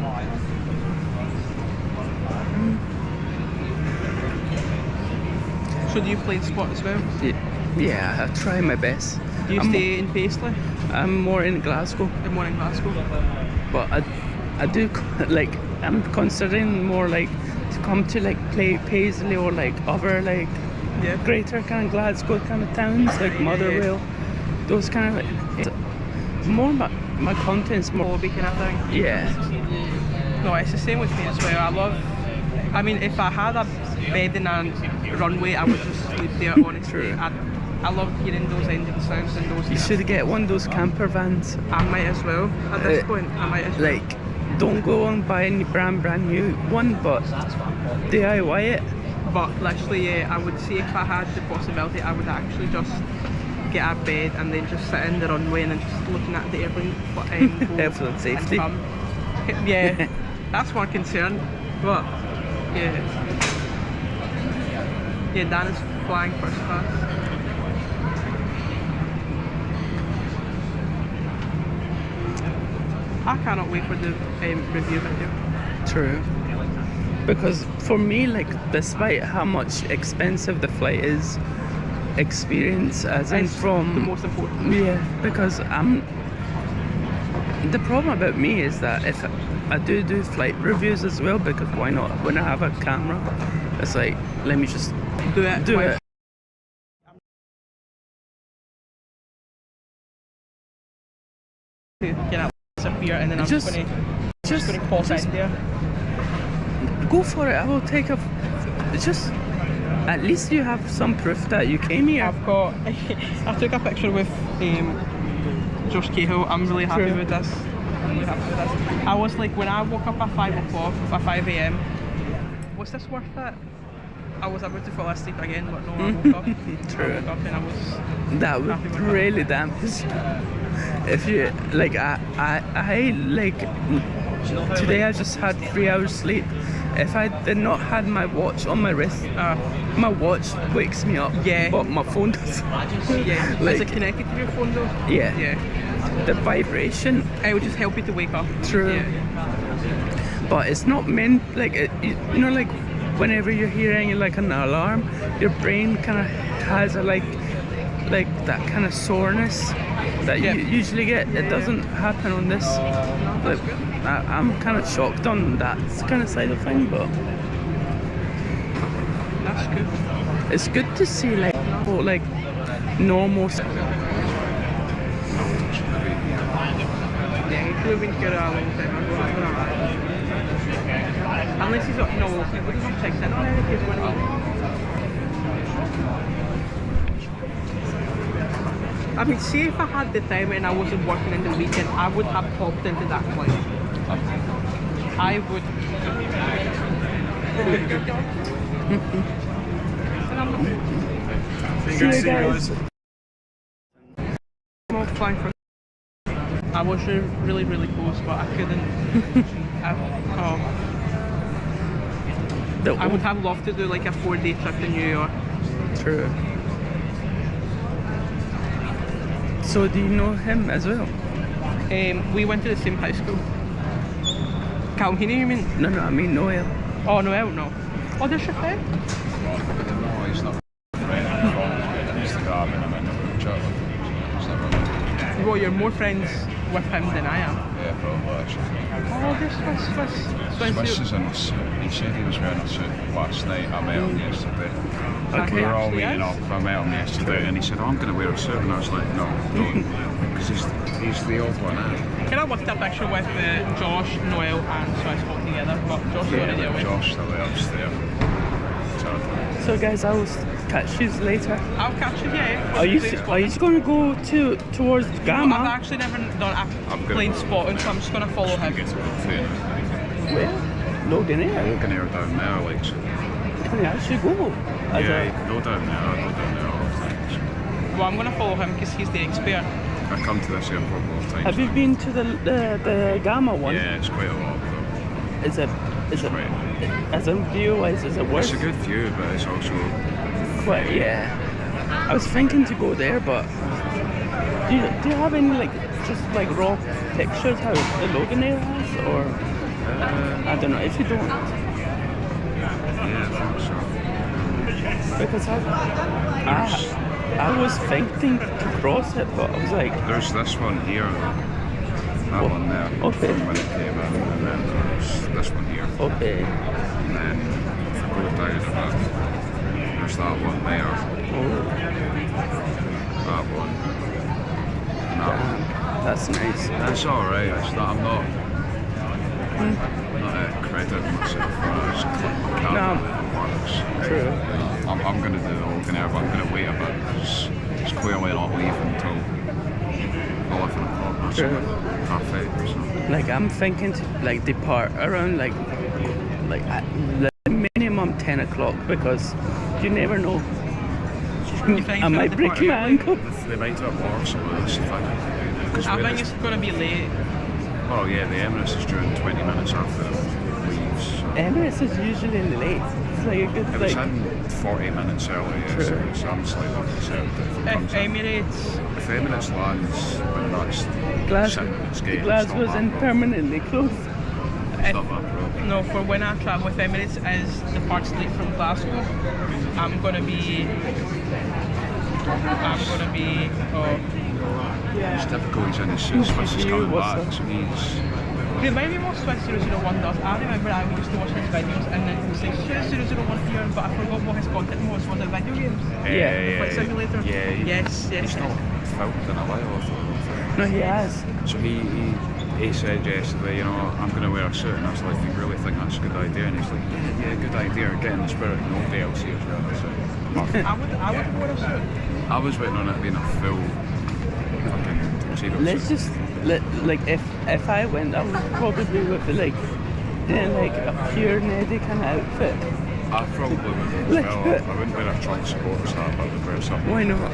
So do you play sport as well? Yeah, I try my best. Do you stay in Paisley? I'm more in Glasgow. I'm more in Glasgow. But I do like I'm considering more like to come to like play Paisley or like other like greater kind of Glasgow kind of towns like Motherwell, those kind of more my content's more hobby kind of thing. Yeah. No, it's the same with me as well. I mean, if I had a bed in a runway, I would just sleep there, honestly. I love hearing those engine sounds and those. You should get one of those camper vans. I might as well. At this point, I might as well. Like, don't go and buy any brand new one, but DIY it. But literally, yeah, I would say if I had the possibility, I would actually just get a bed and then just sit in the runway and then just looking at the airplane. Health and safety. Yeah, that's one concern. But yeah, Dan is flying first class. I cannot wait for the review video. True. Because for me, like, despite how much expensive the flight is, experience as in from the most important. Yeah, because the problem about me is that if I do flight reviews as well, because why not? When I have a camera, it's like, let me just do it. Get out some beer and then I'm just going to pause in there. Go for it. I will take a. Just at least you have some proof that you came here. I've got. I took a picture with Josh Cahill. I'm really happy with this. I was like, when I woke up at 5 AM, was this worth it? I was about to fall asleep again, but no, I woke up. True. I woke up and I was. That would really damage. If you like, I like today I just had 3 hours sleep. If I did not had my watch on my wrist, my watch wakes me up. Yeah. But my phone does. Yeah. Like, is it connected to your phone though? Yeah. Yeah. The vibration. It would just help you to wake up. True. Yeah. But it's not meant like you know, like whenever you're hearing like an alarm, your brain kind of has a like that kind of soreness that you usually get. It doesn't happen on this. Like, I'm kind of shocked on that kind of side of thing, but that's good. It's good to see like normal. should have been together a long time ago. Unless he's not, no, he wouldn't have checked in on it because when I mean, see if I had the time and I wasn't working in the weekend, I would have popped into that flight. I would. See you guys. I'm all flying from. I was really close, but I couldn't. I would have loved to do like a 4-day trip to New York. True. So do you know him as well? We went to the same high school. Calum Heaney, you mean? No, I mean Noel. Oh, Noel, no. Oh, there's your friend? No, he's not a friend. He's Instagram and I'm in a group chat with him. He's not really. Well, you're more friends with him than I am. Yeah, probably actually. Oh, there's Swiss is in a suit. He said he was wearing a suit last night. I met him yesterday. Okay. We were all meeting up. I met him yesterday and he said, oh, I'm going to wear a suit. And I was like, no, don't. Because he's the old one out. Can I look at a picture with Josh, Noel and Swiss all together? But Josh is already away. Josh still upstairs. So guys, I will catch you later. I'll catch you, yeah. Are you going to go towards Gamma? I've actually never done a plane spotting, so I'm just going to follow him. Where? Logan Air. Logan Air down there, like. Can you actually go? Yeah, you can go down there. I go down there all the time. Well, I'm going to follow him because he's the expert. I come to this airport all the time. Have you been to the Gamma one? Yeah, it's quite a lot though. Is it as a view-wise, is it worth? It's a good view, but it's also quite, yeah. I was thinking to go there, but do you have any just raw pictures how the Logan Air has, or I don't know if you don't. Yeah, I think so. Because I was thinking to cross it, but I was like, there's this one here, that one there. Okay. When it came in, and then there's this one here. okay. And then if you go down a bit, there's that one there. Oh, That one. And that one. damn, that's nice. That's alright, I'm not crediting myself for it. It's camera that works. True. I'm going to do the Logan Air, but I'm going to wait a bit because it's clearly not leaving until 11 o'clock or True. something. Perfect. So. I'm thinking to depart around at minimum 10 o'clock because you never know. I might break my ankle. They might have more, so that's the thing. I think it's going to be late. Oh yeah, the Emirates is during 20 minutes after it leaves. So. Emirates is usually late. It's a good It was in 40 minutes early, yeah, so I'm slightly concerned If Emirates lands when that's 7 minutes gate, Glasgow's in permanently closed. it's not that problem. No, for when I travel with Emirates as departs late from Glasgow, I'm gonna be It's typical he's in his suit, Swiss is coming back, so he's... Remind me what Swiss 001 does. I remember I used to watch his videos and then he was like, Swiss 001 here, but I forgot what his content was. Was it video games? Yeah. Flight simulator? Yeah, yes. He's not filmed in a while, I thought. No, he has. So he said yesterday, I'm going to wear a suit, and I was like, you really think that's a good idea? And he's like, yeah, good idea, get in the spirit, no DLC as well. So, I would wear a suit. I was waiting on it being a full fucking tuxedo Let's suit. just if I went, I would probably with a pure Neddy kind of outfit. I probably would as well. I wouldn't wear a Trump supporters hat, but I would wear something. Why not?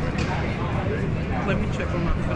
Let me check on that for